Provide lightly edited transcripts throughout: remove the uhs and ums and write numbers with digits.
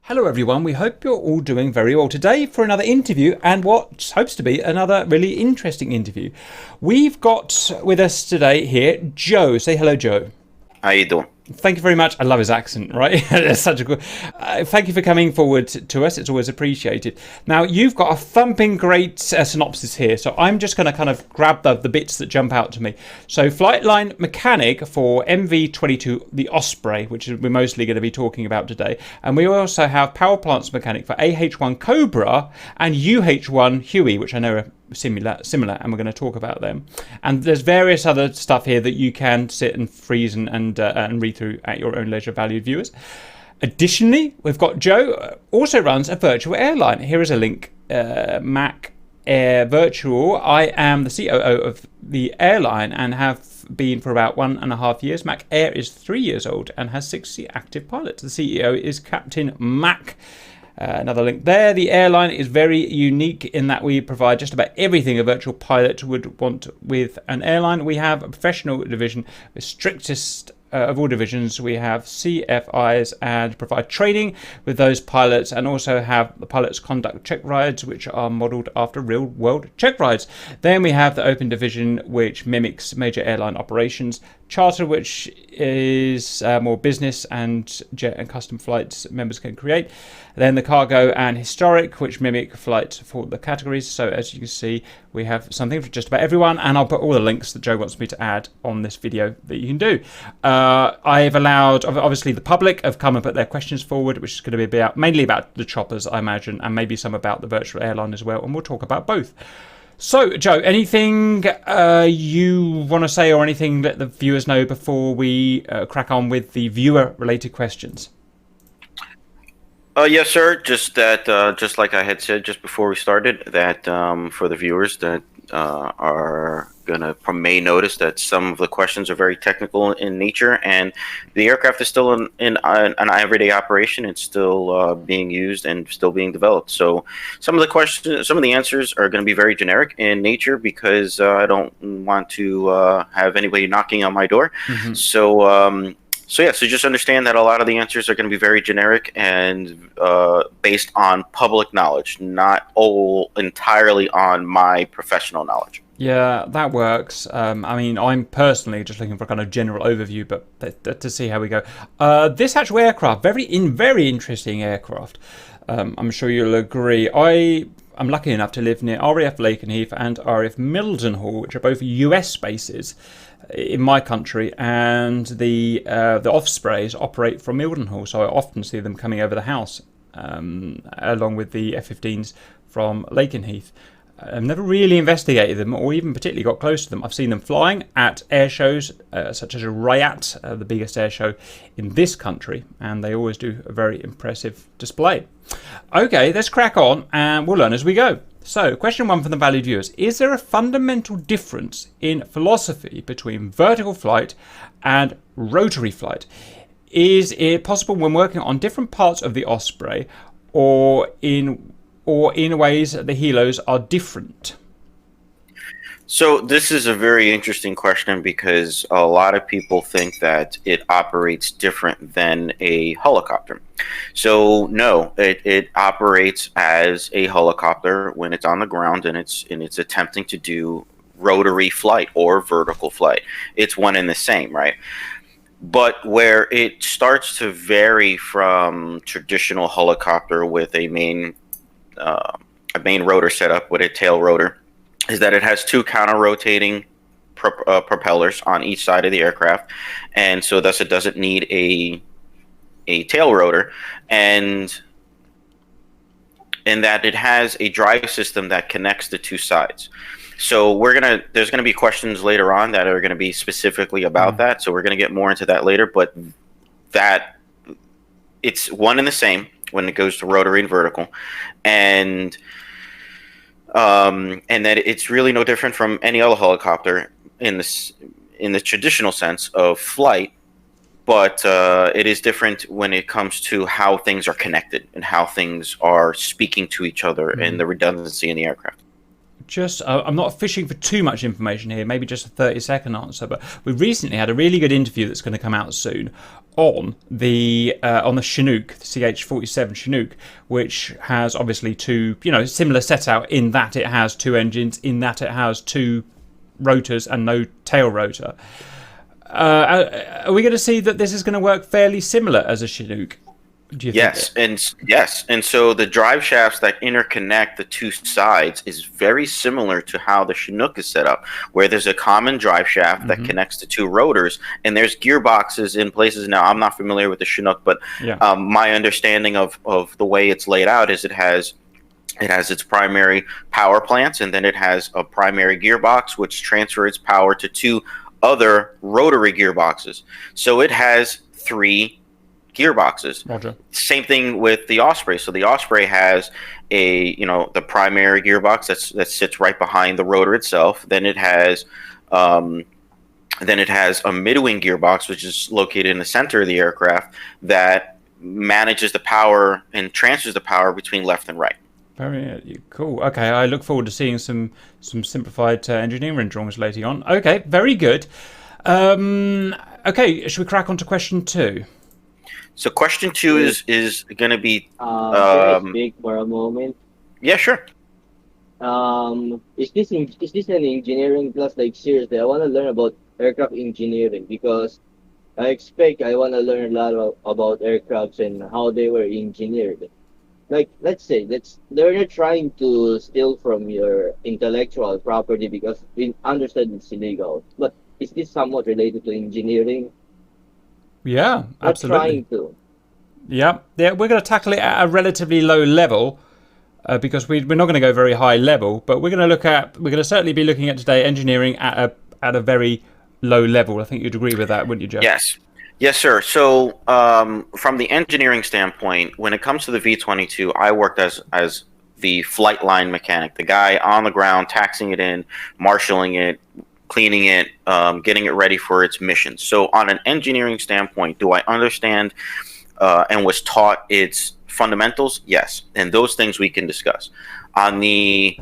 Hello everyone, we hope you're all doing very well today for another interview and what hopes to be another really interesting interview. We've got with us today here Joe. Say hello, Joe. How you doing? Thank you very much. I love his accent, right? It's such a good. Thank you for coming forward to us. It's always appreciated. Now, you've got a thumping great synopsis here, so I'm just going to kind of grab the bits that jump out to me. So, flight line mechanic for MV-22, the Osprey, which we're mostly going to be talking about today. And we also have power plants mechanic for AH-1 Cobra and UH-1 Huey, which I know are similar, and we're going to talk about them. And there's various other stuff here that you can sit and freeze and read through at your own leisure, valued viewers. Additionally, we've got Joe also runs a virtual airline. Here is a link, Mac Air Virtual. I am the COO of the airline and have been for about 1.5 years. Mac Air is 3 years old and has 60 active pilots. The CEO is Captain Mac. Another link there. The airline is very unique in that we provide just about everything a virtual pilot would want with an airline. We have a professional division, the strictest of all divisions. We have CFIs and provide training with those pilots, and also have the pilots conduct check rides which are modelled after real world check rides. Then we have the open division which mimics major airline operations. Charter, which is more business and jet and custom flights members can create. Then the cargo and historic, which mimic flights for the categories. So as you can see, we have something for just about everyone, and I'll put all the links that Joe wants me to add on this video that you can do. I've allowed, obviously the public have come and put their questions forward, which is going to be mainly about the choppers, I imagine, and maybe some about the virtual airline as well, and we'll talk about both. So, Joe, anything you want to say or anything that the viewers know before we crack on with the viewer-related questions? Yes, sir. Just that, just like I had said just before we started, that for the viewers that are gonna may notice that some of the questions are very technical in nature, and the aircraft is still in an everyday operation. It's still being used and still being developed. So some of the questions, some of the answers are going to be very generic in nature because I don't want to have anybody knocking on my door. Mm-hmm. So just understand that a lot of the answers are going to be very generic and based on public knowledge, not all entirely on my professional knowledge. Yeah, that works. I mean, I'm personally just looking for a kind of general overview, but to see how we go. This actual aircraft, very interesting aircraft. I'm sure you'll agree. I'm lucky enough to live near RAF Lakenheath and RAF Mildenhall, which are both US bases in my country, and the Ospreys operate from Mildenhall, so I often see them coming over the house, along with the F-15s from Lakenheath. I've never really investigated them or even particularly got close to them. I've seen them flying at air shows such as Riyadh, the biggest air show in this country, and they always do a very impressive display. Okay, let's crack on and we'll learn as we go. So, question one from the valued viewers. Is there a fundamental difference in philosophy between vertical flight and rotary flight? Is it possible when working on different parts of the Osprey or in ways that the helos are different? So this is a very interesting question because a lot of people think that it operates different than a helicopter. So no, it operates as a helicopter when it's on the ground and it's attempting to do rotary flight or vertical flight. It's one and the same, right? But where it starts to vary from traditional helicopter with a main rotor setup with a tail rotor is that it has two counter-rotating propellers on each side of the aircraft, and so thus it doesn't need a tail rotor, and that it has a drive system that connects the two sides. So there's gonna be questions later on that are gonna be specifically about that, so we're gonna get more into that later, but that it's one and the same when it goes to rotary and vertical, and that it's really no different from any other helicopter in the traditional sense of flight, but it is different when it comes to how things are connected and how things are speaking to each other and the redundancy in the aircraft. just I'm not fishing for too much information here, maybe just a 30-second answer, but we recently had a really good interview that's going to come out soon on the Chinook, the CH-47 Chinook, which has obviously two, similar setup in that it has two engines, in that it has two rotors and no tail rotor. Are we going to see that this is going to work fairly similar as a Chinook? Yes, and so the drive shafts that interconnect the two sides is very similar to how the Chinook is set up, where there's a common drive shaft that connects the two rotors, and there's gearboxes in places. Now, I'm not familiar with the Chinook, but my understanding of the way it's laid out is it has its primary power plants, and then it has a primary gearbox which transfers power to two other rotary gearboxes. So it has three gearboxes. Roger. Same thing with the Osprey. So the Osprey has the primary gearbox that sits right behind the rotor itself. Then it has a mid-wing gearbox, which is located in the center of the aircraft, that manages the power and transfers the power between left and right. Very cool. Okay, I look forward to seeing some simplified engineering drawings later on. Okay, very good. Okay, should we crack on to question 2? So question 2 is going to be. Can I speak for a moment? Yeah, sure. Is this an engineering class? Like seriously, I want to learn about aircraft engineering because I want to learn a lot about aircrafts and how they were engineered. Like let's say they're not trying to steal from your intellectual property because we understand it's illegal. But is this somewhat related to engineering? Yeah, absolutely. Trying to. Yeah. We're going to tackle it at a relatively low level because we're not going to go very high level, but we're going to certainly be looking at today engineering at a very low level. I think you'd agree with that, wouldn't you, Jeff? Yes, sir. So from the engineering standpoint, when it comes to the V-22, I worked as the flight line mechanic, the guy on the ground, taxiing it in, marshaling it, cleaning it, getting it ready for its mission. So on an engineering standpoint, do I understand and was taught its fundamentals? Yes. And those things we can discuss. On the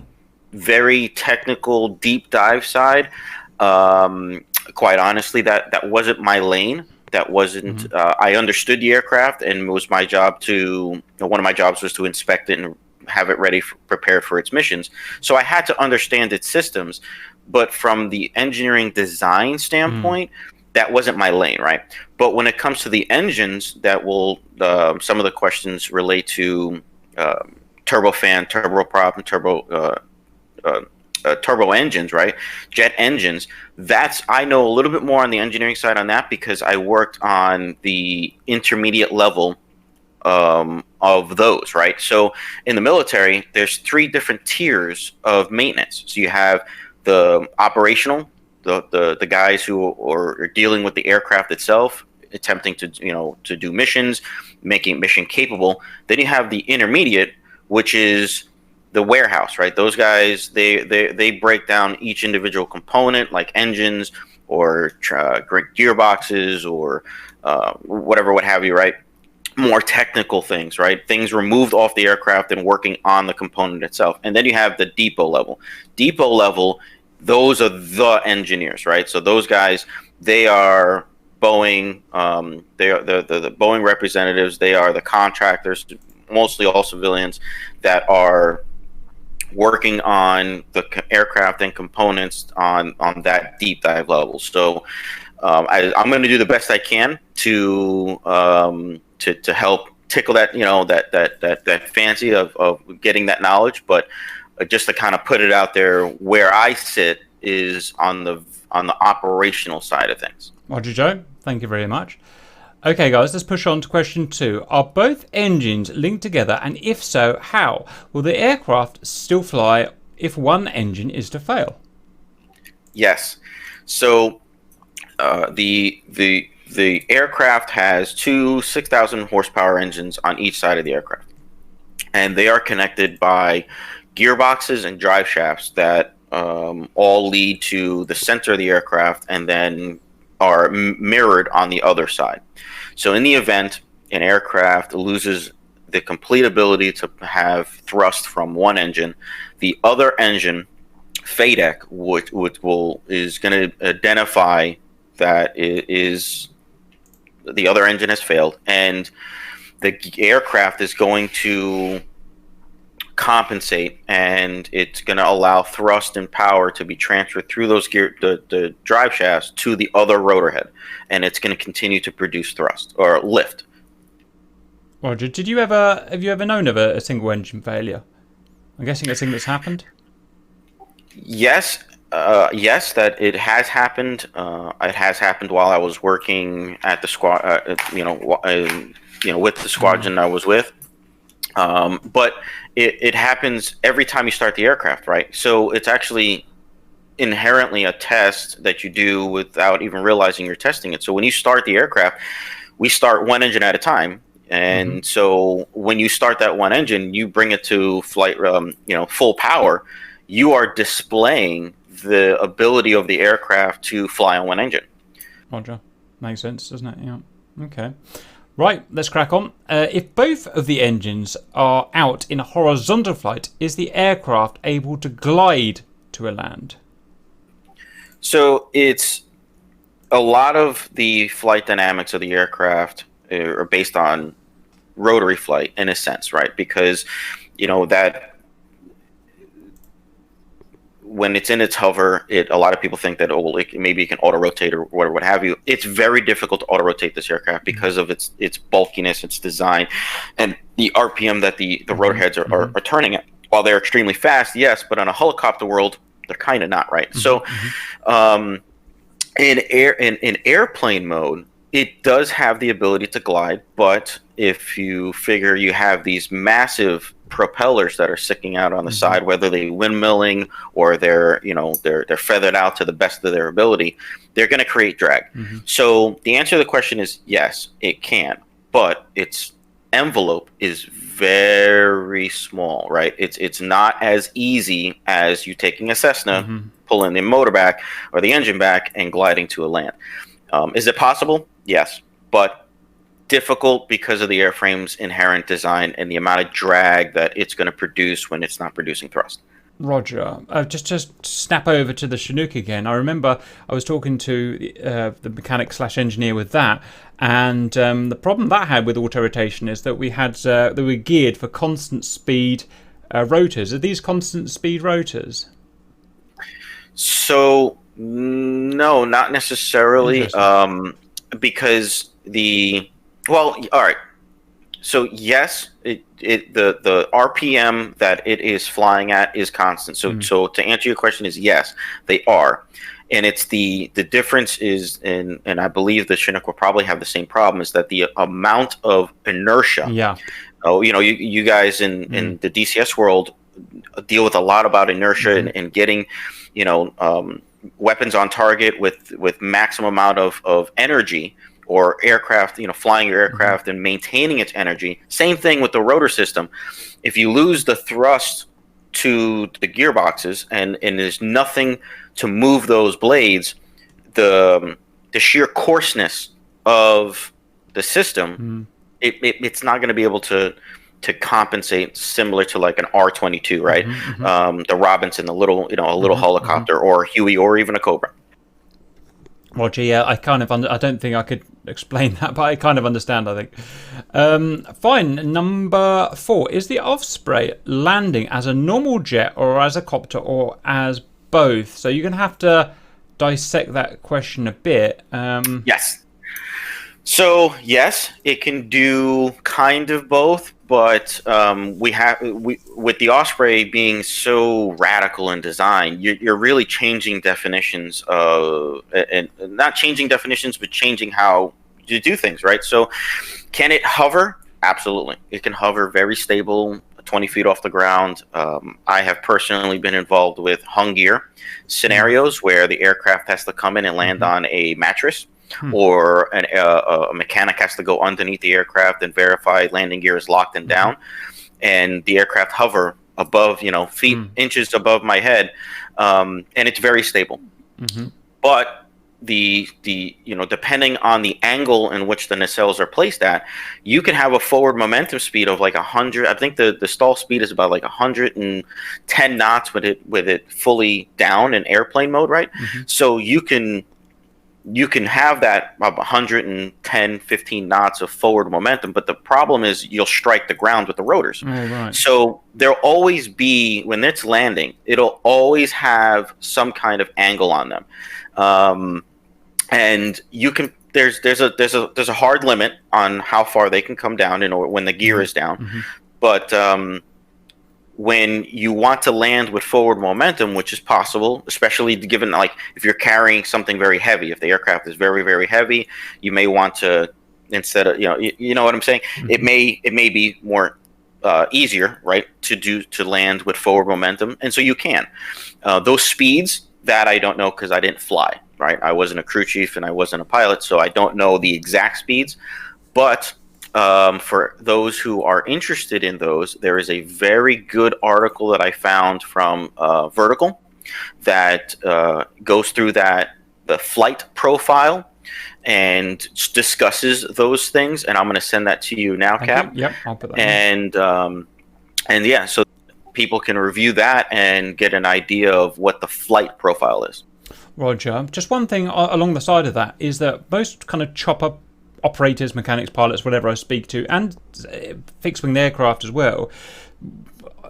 very technical deep dive side, quite honestly, that wasn't my lane. That wasn't, I understood the aircraft, and it was my job one of my jobs was to inspect it and have it ready, prepared for its missions. So I had to understand its systems. But from the engineering design standpoint, that wasn't my lane, right? But when it comes to the engines, some of the questions relate to turbofan, turboprop, and turbo engines, right? Jet engines. I know a little bit more on the engineering side on that because I worked on the intermediate level of those, right? So in the military, there's 3 different tiers of maintenance. So you have the operational, the guys who are dealing with the aircraft itself, attempting to do missions, making it mission capable. Then you have the intermediate, which is the warehouse, right? Those guys, they break down each individual component, like engines or gearboxes or what have you, right? More technical things, right? Things removed off the aircraft and working on the component itself. And then you have the depot level. Depot level, those are the engineers, right? So those guys, they are Boeing, they are the Boeing representatives. They are the contractors, mostly all civilians, that are working on the aircraft and components on that deep dive level. So I'm going to do the best I can to help tickle that that fancy of getting that knowledge, but just to kind of put it out there, where I sit is on the operational side of things. Roger, Joe. Thank you very much. Okay, guys, let's push on to question 2. Are both engines linked together, and if so, how? Will the aircraft still fly if one engine is to fail? Yes. So the aircraft has 2 6,000 horsepower engines on each side of the aircraft, and they are connected by gearboxes and drive shafts that all lead to the center of the aircraft and then are mirrored on the other side. So in the event an aircraft loses the complete ability to have thrust from one engine, the other engine FADEC, which is going to identify that it is the other engine has failed, and the aircraft is going to compensate, and it's going to allow thrust and power to be transferred through those the drive shafts to the other rotor head, and it's going to continue to produce thrust or lift. Roger, have you ever known of a single engine failure? I'm guessing it's a thing that's happened. Yes, yes, that it has happened. It has happened while I was working at the squad, with the squadron I was with. But it happens every time you start the aircraft, right? So it's actually inherently a test that you do without even realizing you're testing it. So when you start the aircraft, we start one engine at a time. And so when you start that one engine, you bring it to flight, full power. You are displaying the ability of the aircraft to fly on one engine. Roger. Makes sense, doesn't it? Yeah. Okay. Right, let's crack on. If both of the engines are out in a horizontal flight, is the aircraft able to glide to a land? So it's a lot of the flight dynamics of the aircraft are based on rotary flight in a sense, right? Because, that when it's in its hover, a lot of people think that maybe it can auto rotate or whatever, what have you. It's very difficult to auto rotate this aircraft because of its bulkiness, its design, and the RPM that the rotor heads are turning at. While they're extremely fast, yes, but on a helicopter world, they're kind of not, right? So, in airplane mode, it does have the ability to glide, but if you figure you have these massive propellers that are sticking out on the side, whether they're windmilling or they're feathered out to the best of their ability, they're going to create drag. So the answer to the question is yes, it can, but its envelope is very small, right? It's not as easy as you taking a Cessna, pulling the motor back or the engine back and gliding to a land. Is it possible? Yes, but difficult because of the airframe's inherent design and the amount of drag that it's going to produce when it's not producing thrust. Roger. Just snap over to the Chinook again. I remember I was talking to the mechanic/engineer with that, and the problem that had with auto rotation is that they were geared for constant speed rotors. Are these constant speed rotors? So no, not necessarily, because all right. So yes, the RPM that it is flying at is constant. So to answer your question is yes, they are, and it's the difference is and I believe the Chinook will probably have the same problem, is that the amount of inertia. Yeah. Oh, you guys in the DCS world deal with a lot about inertia and getting, weapons on target with maximum amount of energy, or aircraft, flying your aircraft and maintaining its energy. Same thing with the rotor system. If you lose the thrust to the gearboxes and there's nothing to move those blades, the sheer coarseness of the system, it's not going to be able to compensate, similar to like an R-22, right? The Robinson, a little helicopter, or Huey, or even a Cobra. Roger, yeah, I don't think I could explain that, but I kind of understand, I think. Fine, number 4. Is the Osprey landing as a normal jet or as a copter or as both? So you're going to have to dissect that question a bit. Yes. So yes, it can do kind of both, but with the Osprey being so radical in design, you're really changing definitions and not changing definitions, but changing how you do things, right? So can it hover? Absolutely. It can hover very stable, 20 feet off the ground. I have personally been involved with hung gear scenarios where the aircraft has to come in and land on a mattress. Or a mechanic has to go underneath the aircraft and verify landing gear is locked and down, and the aircraft hover above, inches above my head, and it's very stable. But depending on the angle in which the nacelles are placed at, you can have a forward momentum speed of like 100. I think the stall speed is about like 110 knots with it fully down in airplane mode, right? So you can have that 110, 15 knots of forward momentum, but the problem is you'll strike the ground with the rotors. Right. So there'll always be, when it's landing, it'll always have some kind of angle on them. And you can there's a hard limit on how far they can come down when the gear is down. But when you want to land with forward momentum, which is possible, especially given like if you're carrying something very heavy, if the aircraft is very, very heavy, you may want to, instead of, you know what I'm saying? It may be more easier, right, to land with forward momentum, and so you can. Those speeds, that I don't know because I didn't fly, right? I wasn't a crew chief and I wasn't a pilot, so I don't know the exact speeds. But for those who are interested in those, there is a very good article that I found from Vertical that goes through the flight profile and discusses those things. And I'm going to send that to you now, Cap. Yep, I'll put that in. And yeah, so people can review that and get an idea of what the flight profile is. Roger. Just one thing along the side of that is that most kind of chopper operators, mechanics, pilots, whatever I speak to, and fixed-wing aircraft as well,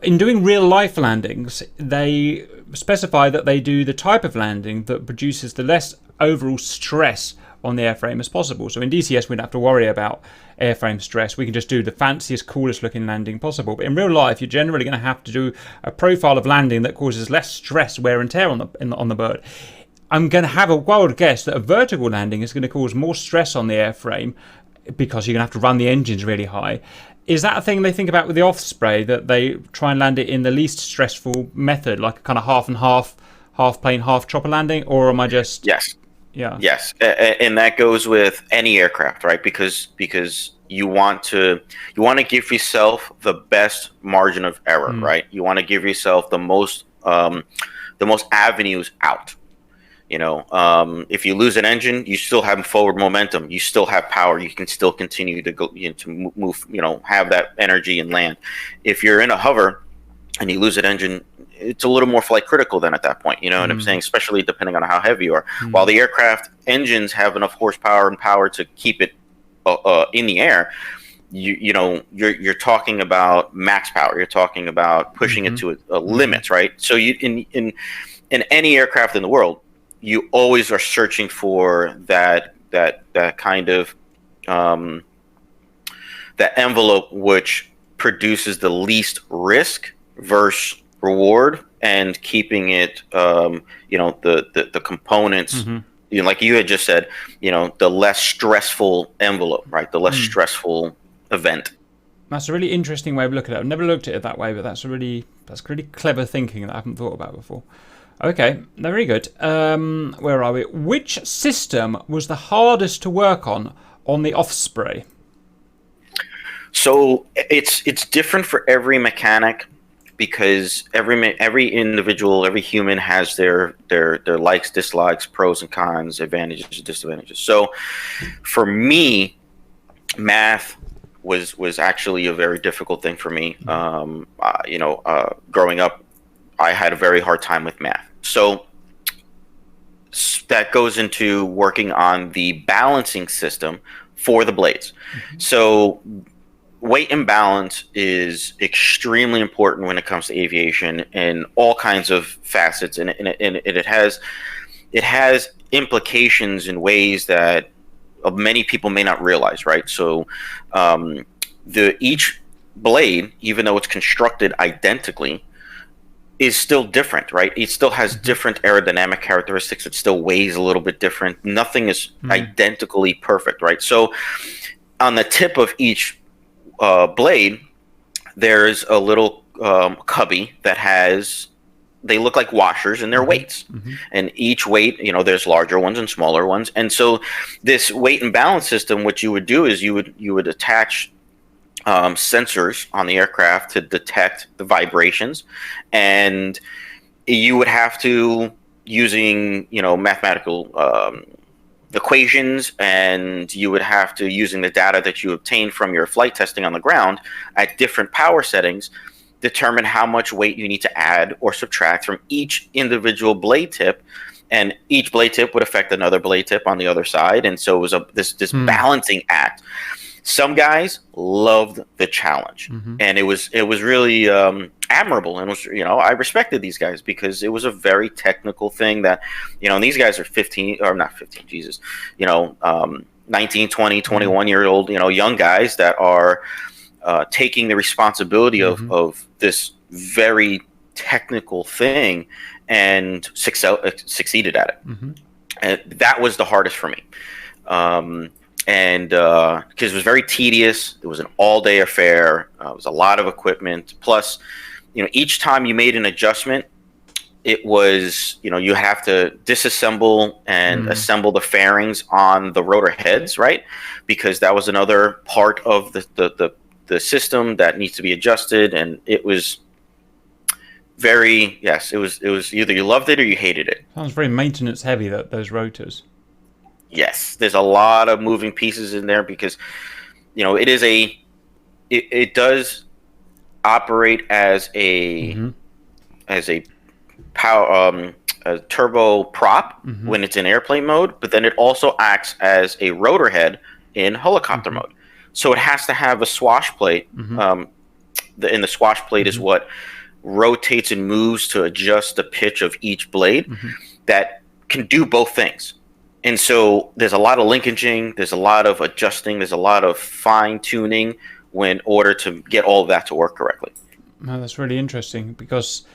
in doing real-life landings, they specify that they do the type of landing that produces the less overall stress on the airframe as possible. So in DCS, we don't have to worry about airframe stress. We can just do the fanciest, coolest looking landing possible. But in real life, you're generally going to have to do a profile of landing that causes less stress, wear and tear on the bird. I'm going to have a wild guess that a vertical landing is going to cause more stress on the airframe because you're going to have to run the engines really high. Is that a thing they think about with the Osprey, that they try and land it in the least stressful method, like a kind of half and half plane, half chopper landing? Or am I just... Yes. Yeah. Yes, and that goes with any aircraft, right? Because you want to give yourself the best margin of error, right? You want to give yourself the most avenues out. If you lose an engine, you still have forward momentum. You still have power. You can still continue to go, to move. Have that energy and land. If you're in a hover and you lose an engine, it's a little more flight critical then at that point. You know what I'm saying? Especially depending on how heavy you are. While the aircraft engines have enough horsepower and power to keep it in the air, you're talking about max power. You're talking about pushing it to a limit, right? So you in any aircraft in the world, you always are searching for that kind of that envelope which produces the least risk versus reward, and keeping it the components like you had just said, the less stressful envelope, right? The less stressful event. That's a really interesting way of looking at it. I've never looked at it that way, but that's really clever thinking that I haven't thought about before. Okay, very good. Where are we? Which system was the hardest to work on the Osprey? So it's different for every mechanic, because every individual, every human has their likes, dislikes, pros and cons, advantages and disadvantages. So for me, math was actually a very difficult thing for me. Growing up, I had a very hard time with math. So that goes into working on the balancing system for the blades. So weight and balance is extremely important when it comes to aviation in all kinds of facets, and it has implications in ways that many people may not realize, right? So each blade, even though it's constructed identically, is still different, right? It still has different aerodynamic characteristics. It still weighs a little bit different. Nothing is identically perfect, right? So on the tip of each blade, there's a little cubby that they look like washers, and they're weights. And each weight, there's larger ones and smaller ones. And so this weight and balance system, what you would do is you would attach sensors on the aircraft to detect the vibrations, and you would have to, using mathematical equations, and you would have to, using the data that you obtain from your flight testing on the ground at different power settings, determine how much weight you need to add or subtract from each individual blade tip, and each blade tip would affect another blade tip on the other side, and so it was this balancing act. Some guys loved the challenge, and it was really admirable, and was, I respected these guys because it was a very technical thing that, and these guys are 15 or not 15, Jesus, 19, 20, 21-year-old, young guys that are taking the responsibility of this very technical thing and succeeded at it. And that was the hardest for me. And because it was very tedious. It was an all-day affair. It was a lot of equipment. Plus, each time you made an adjustment, it was, you have to disassemble and assemble the fairings on the rotor heads, right? Because that was another part of the system that needs to be adjusted. And it was it was either you loved it or you hated it. Sounds very maintenance heavy, those rotors. Yes, there's a lot of moving pieces in there because, it does operate as a power a turbo prop when it's in airplane mode, but then it also acts as a rotor head in helicopter mode. So it has to have a swash plate. And the swash plate is what rotates and moves to adjust the pitch of each blade that can do both things. And so there's a lot of linkaging, there's a lot of adjusting, there's a lot of fine tuning in order to get all of that to work correctly. No, that's really interesting because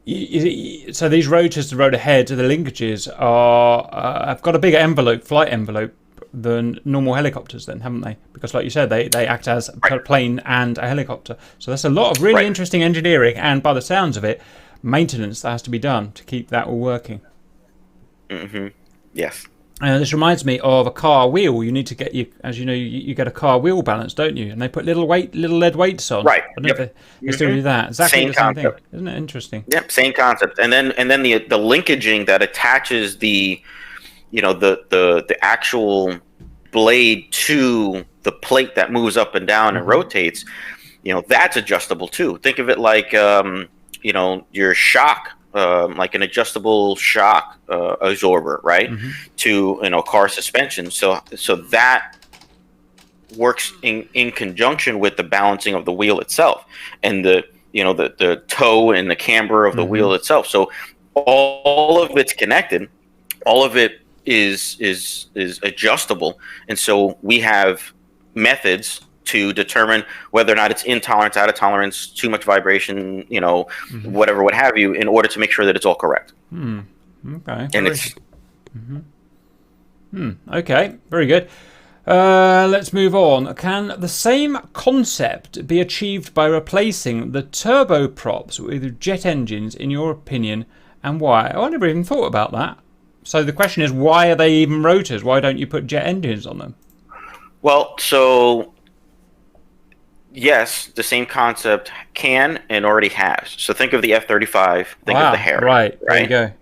so these rotors, the rotor heads, the linkages have got a bigger flight envelope than normal helicopters then, haven't they? Because like you said, they act as a plane and a helicopter. So that's a lot of really interesting engineering, and by the sounds of it, maintenance that has to be done to keep that all working. Yes. This reminds me of a car wheel. You need to get as you know, you get a car wheel balance, don't you? And they put little lead weights on. Right. I don't know if they still do that. Exactly Same the same concept. thing. Isn't it interesting? Yep, same concept. And then the linkaging that attaches the actual blade to the plate that moves up and down and rotates, that's adjustable too. Think of it like your shock. Like an adjustable shock absorber, right? To car suspension. So that works in conjunction with the balancing of the wheel itself, and the toe and the camber of the wheel itself. So all of it's connected. All of it is adjustable, and so we have methods to determine whether or not it's in tolerance, out of tolerance, too much vibration, whatever, what have you, in order to make sure that it's all correct. Okay. And it's okay, very good. Let's move on. Can the same concept be achieved by replacing the turboprops with jet engines, in your opinion, and why? I never even thought about that. So the question is, why are they even rotors? Why don't you put jet engines on them? Well, so yes, the same concept can and already has. So think of the F-35. Think of the Harrier. Right. There you go.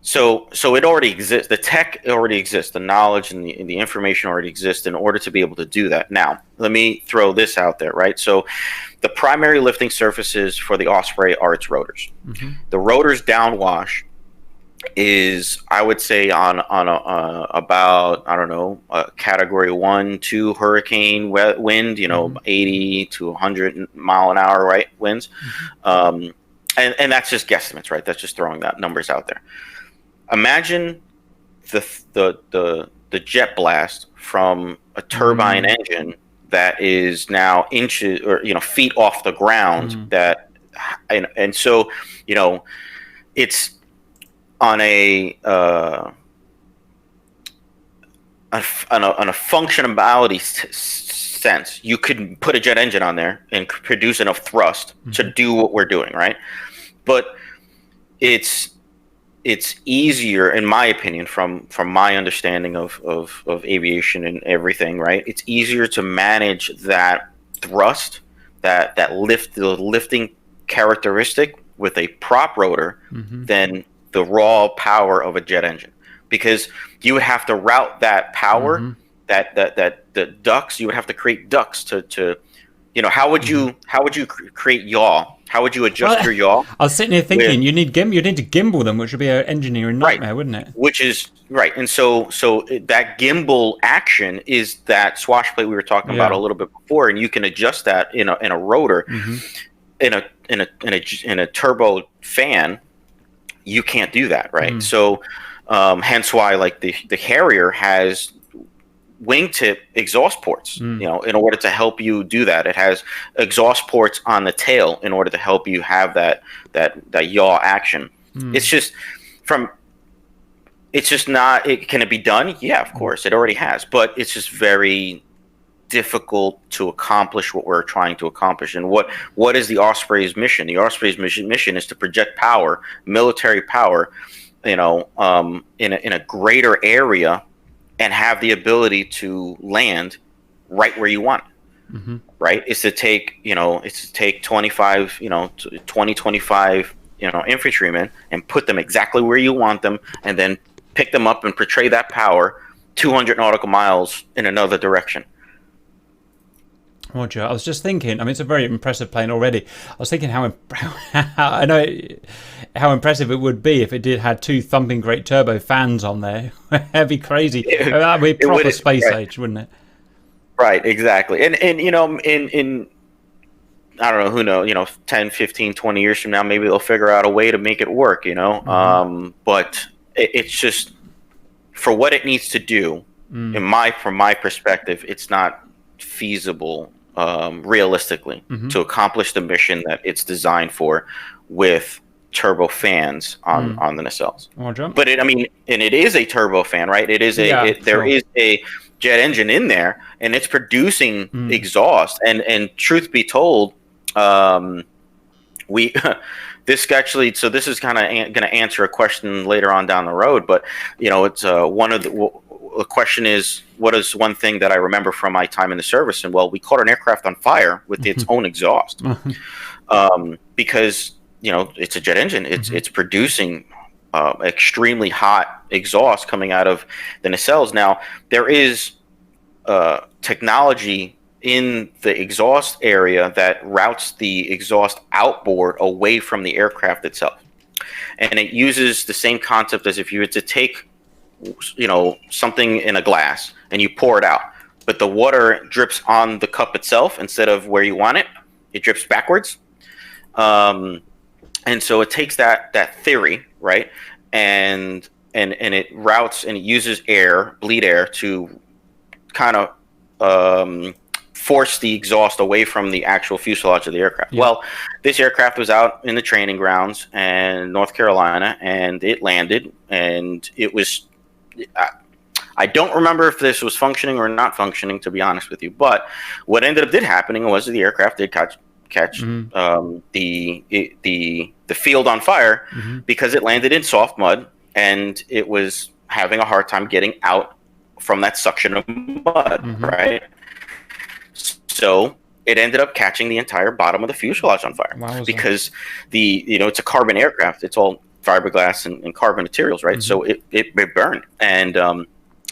So it already exists. The tech already exists. The knowledge and the information already exists in order to be able to do that. Now, let me throw this out there, right? So the primary lifting surfaces for the Osprey are its rotors. The rotors downwash is, I would say, on about, I don't know, category 1, 2 hurricane wind, 80 to 100 mile an hour, right, winds. And that's just guesstimates, right? That's just throwing that numbers out there. Imagine the jet blast from a turbine engine that is now inches or feet off the ground. That and so it's on a functionality sense. You could put a jet engine on there and produce enough thrust to do what we're doing, right? But it's easier, in my opinion, from my understanding of aviation and everything, right? It's easier to manage that thrust, that the lifting characteristic with a prop rotor than the raw power of a jet engine, because you would have to route that power, that the ducts. You would have to create ducts to how would you create yaw? How would you adjust your yaw? I was sitting here thinking you need to gimbal them, which would be an engineering nightmare, wouldn't it? Which is right, and so that gimbal action is that swash plate we were talking about a little bit before, and you can adjust that in a rotor, in a turbo fan. You can't do that, right? So, hence why like the Harrier has wingtip exhaust ports, in order to help you do that. It has exhaust ports on the tail in order to help you have that yaw action. It's just not. Can it be done? Yeah, of course, it already has, but it's just very difficult to accomplish what we're trying to accomplish. And what is the Osprey's mission? The Osprey's mission is to project power, military power, in a greater area, and have the ability to land right where you want it. Right? It's to take 25, 25 infantrymen and put them exactly where you want them, and then pick them up and portray that power 200 nautical miles in another direction. Roger. I was just thinking, I mean, it's a very impressive plane already. I was thinking how impressive it would be if it did had 2 thumping great turbo fans on there. That'd be crazy. That'd be proper space age, wouldn't it? Right, exactly. And in I don't know, who knows, 10, 15, 20 years from now, maybe they'll figure out a way to make it work, but it's just, for what it needs to do, from my perspective, it's not feasible realistically to accomplish the mission that it's designed for with turbo fans on the nacelles. But it is a turbo fan, right? It is there is a jet engine in there, and it's producing exhaust. And truth be told, this actually, so this is kind of going to answer a question later on down the road, but it's one of the question is, what is one thing that I remember from my time in the service? And we caught an aircraft on fire with its own exhaust, because it's a jet engine. It's producing extremely hot exhaust coming out of the nacelles. Now there is technology in the exhaust area that routes the exhaust outboard away from the aircraft itself, and it uses the same concept as if you were to take something in a glass and you pour it out, but the water drips on the cup itself instead of where you want it. It drips backwards, and so it takes that theory, right, and it routes and it uses bleed air to kind of force the exhaust away from the actual fuselage of the aircraft. Well, this aircraft was out in the training grounds in North Carolina, and it landed, and it was, I don't remember if this was functioning or not functioning, to be honest with you, but what ended up happening was the aircraft did catch the field on fire, because it landed in soft mud, and it was having a hard time getting out from that suction of mud, right? So it ended up catching the entire bottom of the fuselage on fire, because it's a carbon aircraft. It's all fiberglass and carbon materials, right? So it burned, and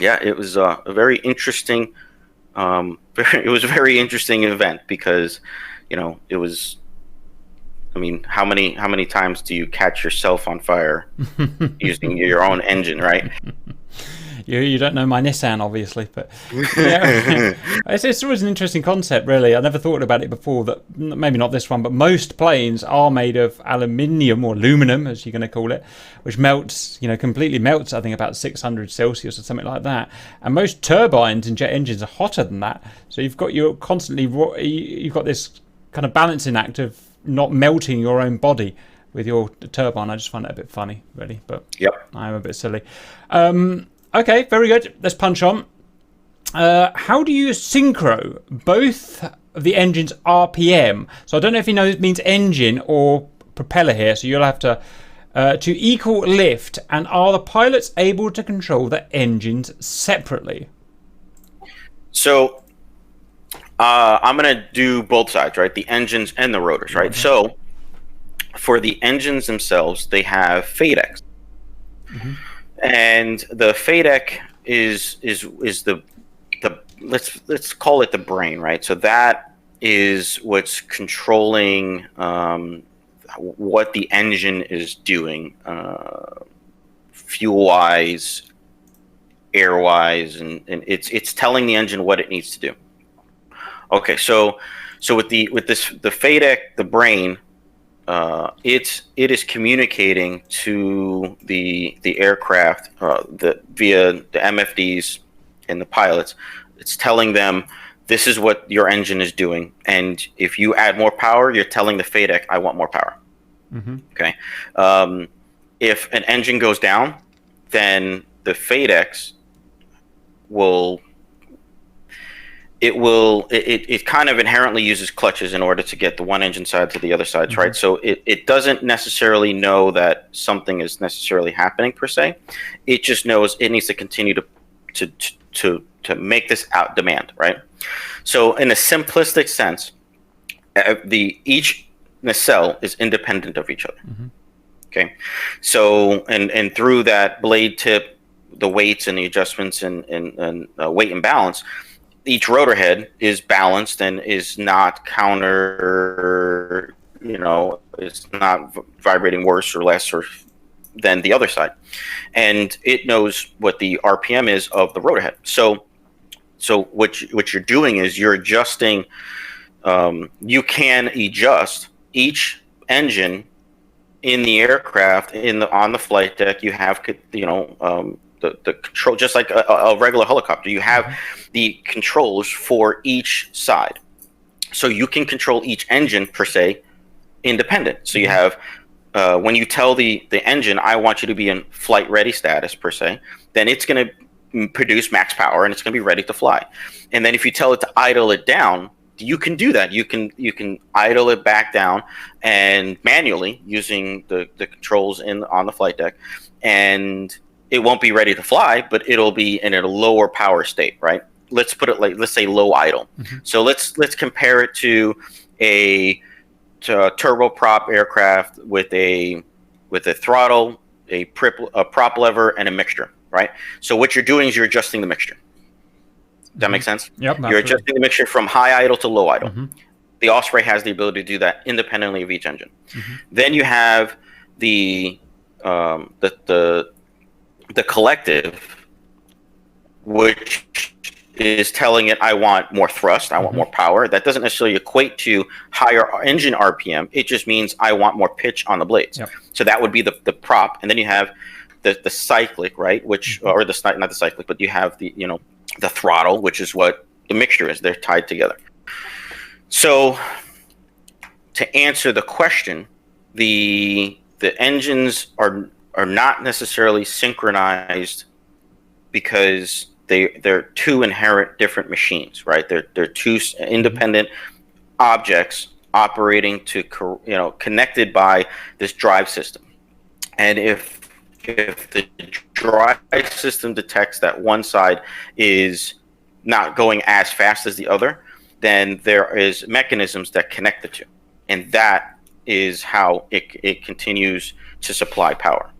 it was a very interesting, it was a very interesting event, because it was, how many times do you catch yourself on fire using your own engine, right? You don't know my Nissan, obviously, but it's always an interesting concept, really. I never thought about it before, that maybe not this one, but most planes are made of aluminium, or aluminum, as you're going to call it, which melts, completely melts, I think about 600 Celsius or something like that. And most turbines and jet engines are hotter than that. So you've got this kind of balancing act of not melting your own body with your turbine. I just find that a bit funny, really, but I'm a bit silly. Okay, very good. Let's punch on. How do you synchro both of the engine's RPM? So I don't know if you know it means engine or propeller here, so you'll have to equal lift, and are the pilots able to control the engines separately? So I'm going to do both sides, right? The engines and the rotors, right? So for the engines themselves, they have FADEC. And the FADEC is the let's call it the brain, right? So that is what's controlling what the engine is doing, fuel wise, air wise, and it's telling the engine what it needs to do. Okay, so with the FADEC, the brain, it is communicating to the aircraft via the MFDs and the pilots. It's telling them this is what your engine is doing, and if you add more power, you're telling the FADEC, I want more power. Mm-hmm. Okay. If an engine goes down, then the FADECs it kind of inherently uses clutches in order to get the one engine side to the other sides, right? So it doesn't necessarily know that something is necessarily happening per se. It just knows it needs to continue to make this out demand, right? So in a simplistic sense, each nacelle is independent of each other. Mm-hmm. Okay, so and through that blade tip, the weights and the adjustments and weight and balance, each rotor head is balanced and is not counter, it's not vibrating worse or less than the other side, and it knows what the RPM is of the rotor head. So what you're doing is you're adjusting. You can adjust each engine in the aircraft on the flight deck. You have the control, just like a regular helicopter. You have the controls for each side, so you can control each engine per se independent. So you have when you tell the engine, I want you to be in flight ready status per se, then it's going to produce max power and it's going to be ready to fly. And then if you tell it to idle it down, you can do that. You can idle it back down and manually using the controls on the flight deck, and it won't be ready to fly, but it'll be in a lower power state, right? Let's put it let's say low idle. Mm-hmm. So let's compare it to a turboprop aircraft with a throttle, a prop lever, and a mixture, right? So what you're doing is you're adjusting the mixture. Does that make sense? Yep. You're adjusting the mixture from high idle to low idle. Mm-hmm. The Osprey has the ability to do that independently of each engine. Mm-hmm. Then you have the collective, which is telling it, I want more thrust, I want more power. That doesn't necessarily equate to higher engine RPM. It just means I want more pitch on the blades. Yep. So that would be the prop. And then you have the cyclic, right? Which, or not the cyclic, but you have the throttle, which is what the mixture is. They're tied together. So to answer the question, the engines are not necessarily synchronized because they're two inherent different machines, right? They're two independent objects operating connected by this drive system. And if the drive system detects that one side is not going as fast as the other, then there is mechanisms that connect the two, and that is how it continues to supply power.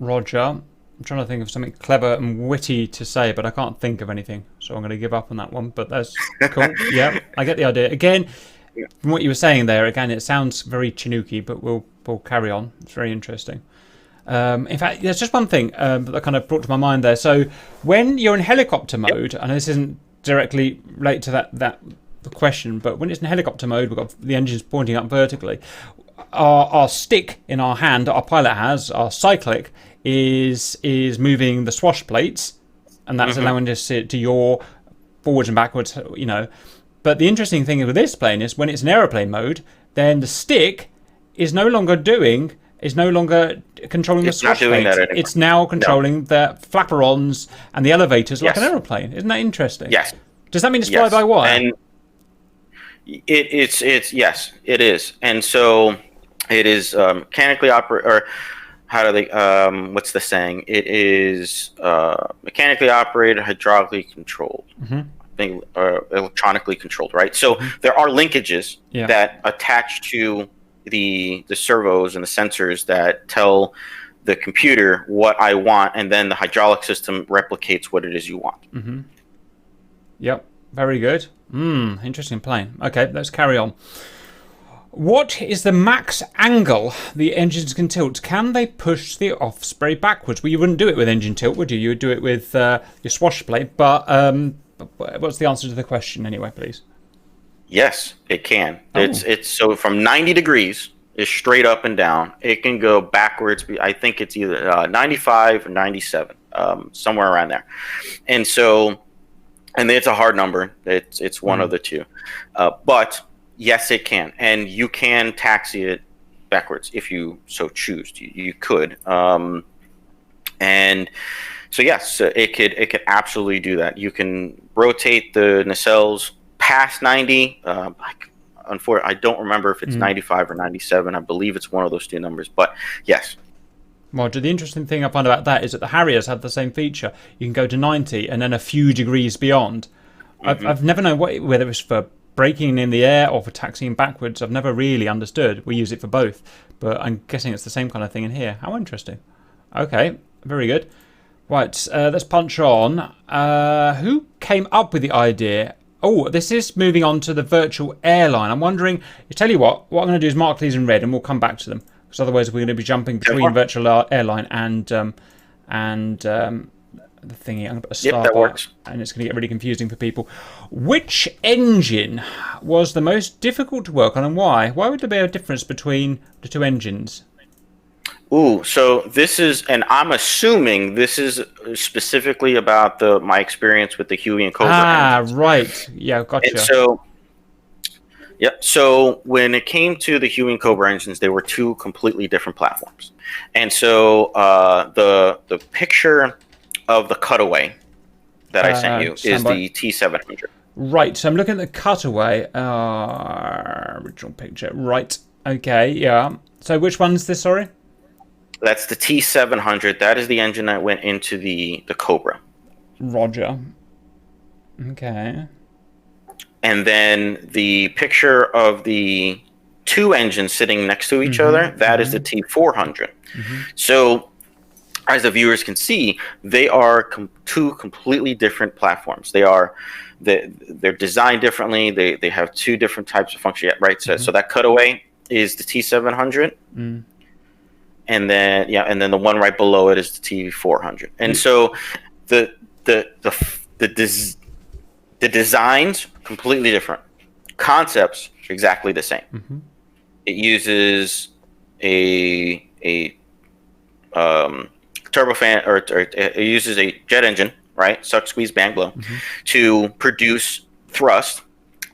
Roger. I'm trying to think of something clever and witty to say, but I can't think of anything, so I'm going to give up on that one. But that's cool. Yeah, I get the idea. Again, from what you were saying there, it sounds very Chinooki, but we'll carry on. It's very interesting. In fact, there's just one thing that kind of brought to my mind there. So when you're in helicopter mode, I know this isn't directly related to the question, but when it's in helicopter mode, we've got the engines pointing up vertically. Our stick in our hand, our pilot has, our cyclic, is moving the swash plates, and that's allowing us to yaw forwards and backwards, But the interesting thing with this plane is when it's in aeroplane mode, then the stick is no longer controlling the swash plates. It's now controlling the flaperons and the elevators like an aeroplane. Isn't that interesting? Yes. Does that mean it's fly by wire? And it's yes, it is. And so it is mechanically operated, or how do they? What's the saying? It is mechanically operated, hydraulically controlled. Mm-hmm. I think electronically controlled, right? So there are linkages that attach to the servos and the sensors that tell the computer what I want, and then the hydraulic system replicates what it is you want. Mm-hmm. Yep, very good. Interesting plane. Okay, let's carry on. What is the max angle the engines can tilt? Can they push the Osprey backwards? Well, you wouldn't do it with engine tilt, would you? You would do it with your swash plate. But what's the answer to the question anyway, please? Yes, it can. Oh. It's so from 90 degrees is straight up and down. It can go backwards. I think it's either 95 or 97, somewhere around there. And so, and it's a hard number. It's one of the two, but yes, it can, and you can taxi it backwards if you so choose. You could, and so yes, it could absolutely do that. You can rotate the nacelles past 90. Unfortunately, I don't remember if it's 95 or 97. I believe it's one of those two numbers, but yes. Roger. The interesting thing I find about that is that the Harriers have the same feature. You can go to 90 and then a few degrees beyond. I've never known whether it's for braking in the air or for taxiing backwards. I've never really understood. We use it for both, but I'm guessing it's the same kind of thing in here. How interesting. Okay, very good. Right, let's punch on. Who came up with the idea? Oh, this is moving on to the virtual airline. I'm wondering, tell you what I'm going to do is mark these in red and we'll come back to them. Because otherwise we're going to be jumping between virtual airline and the thingy. I'm going to put a star that works. And it's going to get really confusing for people. Which engine was the most difficult to work on and why? Why would there be a difference between the two engines? Ooh, so this is, and I'm assuming this is specifically about my experience with the Huey and Cobra engines. Right. Yeah, gotcha. And so, yeah. So when it came to the Huey and Cobra engines, they were two completely different platforms. And so the picture of the cutaway that I sent you is the T700. Right. So I'm looking at the cutaway original picture. Right. Okay. Yeah. So which one's this? Sorry. That's the T700. That is the engine that went into the Cobra. Roger. Okay. And then the picture of the two engines sitting next to each other, that is the T400. So as the viewers can see, they are two completely different platforms. They're designed differently. They have two different types of function, right? So that cutaway is the T700. And then the one right below it is the T400. And so the designs completely different. Concepts exactly the same. It uses a turbofan, or it uses a jet engine, right? Suck, squeeze, bang, blow, to produce thrust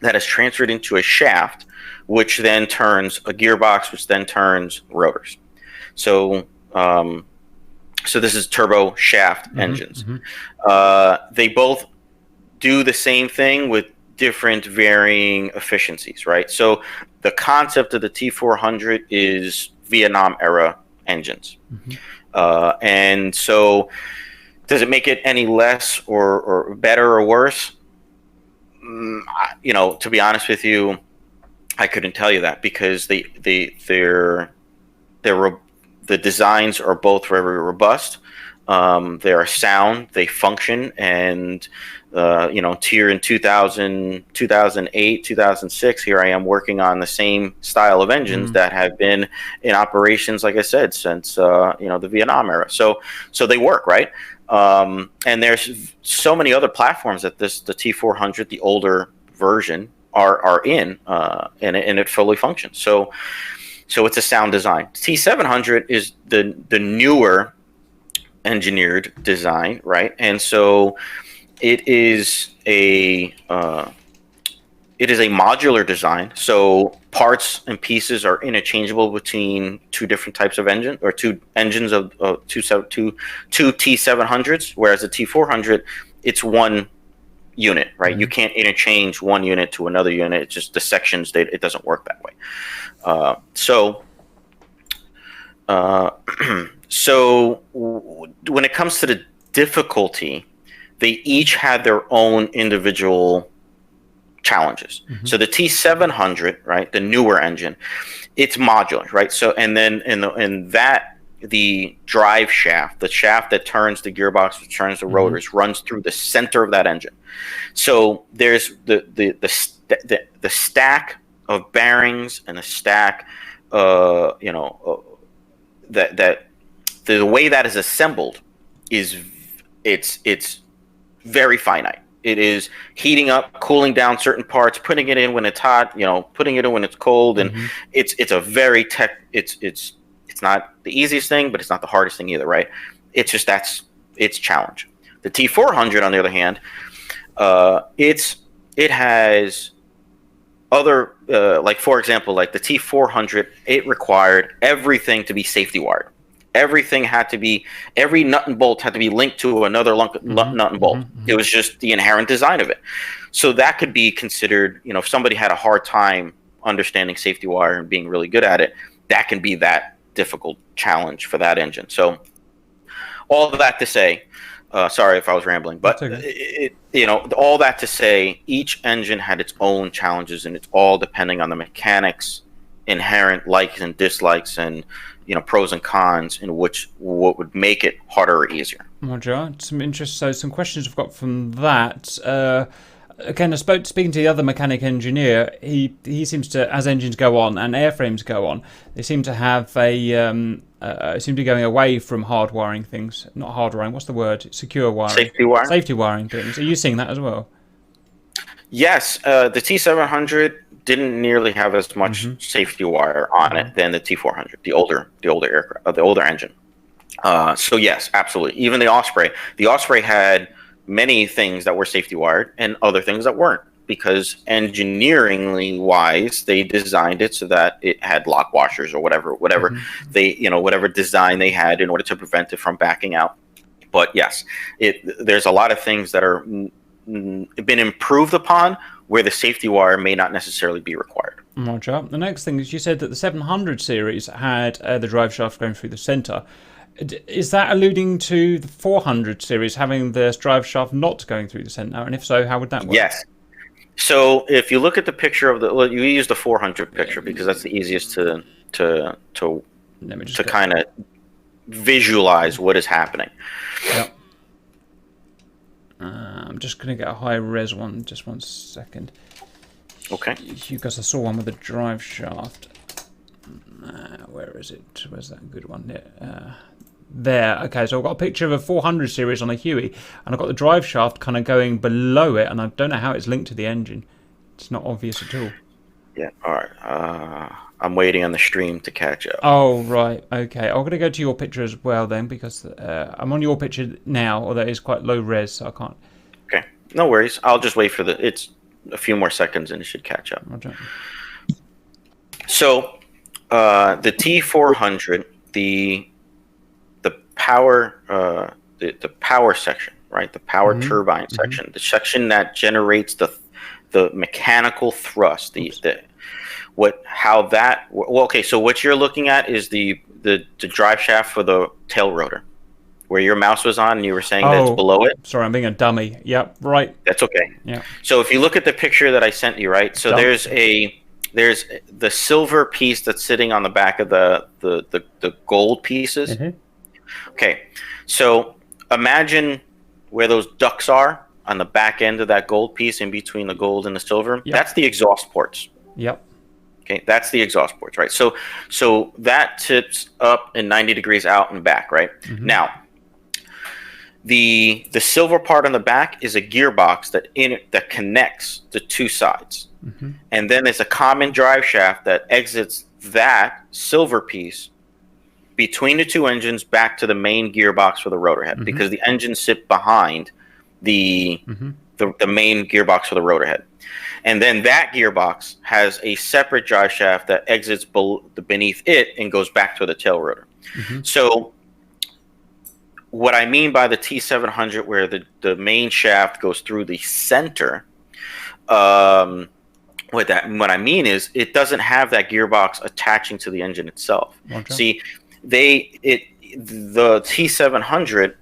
that is transferred into a shaft, which then turns a gearbox, which then turns rotors. So this is turbo shaft engines. They both do the same thing with different varying efficiencies, right? So the concept of the T400 is Vietnam era engines. And so does it make it any less or better or worse? To be honest with you, I couldn't tell you that, because the designs are both very robust. They are sound, they function, and here in 2000, 2008, 2006, here I am working on the same style of engines that have been in operations, like I said, since the Vietnam era. So they work, right? And there's so many other platforms that the T400, the older version, are in, and it fully functions. So it's a sound design. T700 is the newer engineered design, right? And so it is a modular design. So parts and pieces are interchangeable between two different types of engine, or two engines of two T700s, whereas the T400, it's one unit, right? You can't interchange one unit to another unit. It's just the sections, it doesn't work that way. So when it comes to the difficulty, they each had their own individual challenges. So the T700, right, the newer engine, it's modular, right? So and then in that the drive shaft, the shaft that turns the gearbox, which turns the rotors, runs through the center of that engine. So there's the stack of bearings and a stack, that the way that is assembled is it's very finite. It is heating up, cooling down certain parts, putting it in when it's hot, putting it in when it's cold, and it's a very it's not the easiest thing, but it's not the hardest thing either, right? It's just it's challenge. The T400, on the other hand, it has other like, for example, like the T400, it required everything to be safety wired. Everything had to be, every nut and bolt had to be linked to another nut and bolt. It was just the inherent design of it. So that could be considered, if somebody had a hard time understanding safety wire and being really good at it, that can be that difficult challenge for that engine. So all of that to say, sorry if I was rambling, but all that to say, each engine had its own challenges, and it's all depending on the mechanics, inherent likes and dislikes, and pros and cons, in what would make it harder or easier. Roger. Some interest. So some questions I've got from that. Again, speaking to the other mechanic engineer, he seems to, as engines go on and airframes go on, they seem to have seem to be going away from hard wiring things. Not hard wiring. What's the word? Secure wiring. Safety wiring. Safety wiring things. Are you seeing that as well? Yes, the T700 didn't nearly have as much safety wire on it than the T400, the older aircraft, the older engine. So yes, absolutely. Even the Osprey had many things that were safety wired and other things that weren't, because engineeringly wise, they designed it so that it had lock washers or whatever they, whatever design they had in order to prevent it from backing out. But yes, there's a lot of things that are been improved upon where the safety wire may not necessarily be required. Roger. The next thing is, you said that the 700 series had the drive shaft going through the center. Is that alluding to the 400 series having the drive shaft not going through the center? And if so, how would that work? Yes. So if you look at the picture of you use the 400 picture because that's the easiest to kind of visualize what is happening. Yep. I'm just going to get a high res one. Just 1 second. Okay. Because I saw one with a drive shaft. Where is it? Where's that good one? There. Okay, so I've got a picture of a 400 series on a Huey, and I've got the drive shaft kind of going below it, and I don't know how it's linked to the engine. It's not obvious at all. Yeah. All right. I'm waiting on the stream to catch up. Oh, right. Okay. I'm going to go to your picture as well then, because I'm on your picture now, although it's quite low res, so I can't. Okay. No worries. I'll just wait for it's a few more seconds and it should catch up. Roger. So the T400, the power the power section, right? The power turbine section, the section that generates the mechanical thrust, okay, so what you're looking at is the drive shaft for the tail rotor, where your mouse was on, and you were saying that it's below it. Sorry, I'm being a dummy. Yep, right. That's okay. Yeah. So if you look at the picture that I sent you, right? So there's the silver piece that's sitting on the back of the gold pieces. Okay, so imagine where those ducts are on the back end of that gold piece, in between the gold and the silver. Yep. That's the exhaust ports. Yep. Okay, that's the exhaust ports, right? So that tips up and 90 degrees out and back, right? Now, the silver part on the back is a gearbox that connects the two sides. And then there's a common drive shaft that exits that silver piece between the two engines back to the main gearbox for the rotor head, because the engines sit behind the main gearbox for the rotor head. And then that gearbox has a separate drive shaft that exits beneath it and goes back to the tail rotor. So what I mean by the T700, where the main shaft goes through the center, what I mean is it doesn't have that gearbox attaching to the engine itself. Okay. See, the T700,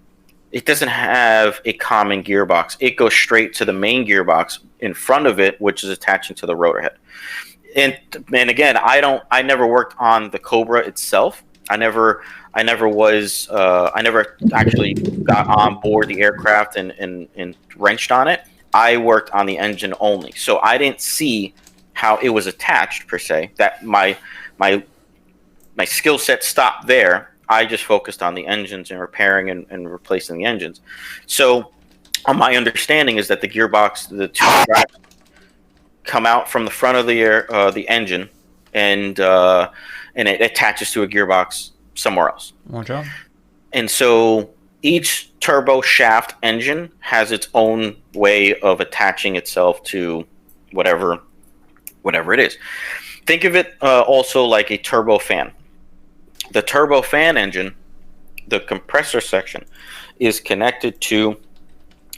it doesn't have a common gearbox. It goes straight to the main gearbox in front of it, which is attaching to the rotor head. And again, I never worked on the Cobra itself, I never actually got on board the aircraft and wrenched on it. I worked on the engine only, so I didn't see how it was attached per se. That my skill set stopped there. I just focused on the engines and repairing and replacing the engines. So my understanding is that the gearbox, the two straps, come out from the front of the engine, and it attaches to a gearbox somewhere else. Roger. And so each turbo shaft engine has its own way of attaching itself to whatever it is. Think of it also like a turbo fan. The turbo fan engine, the compressor section, is connected to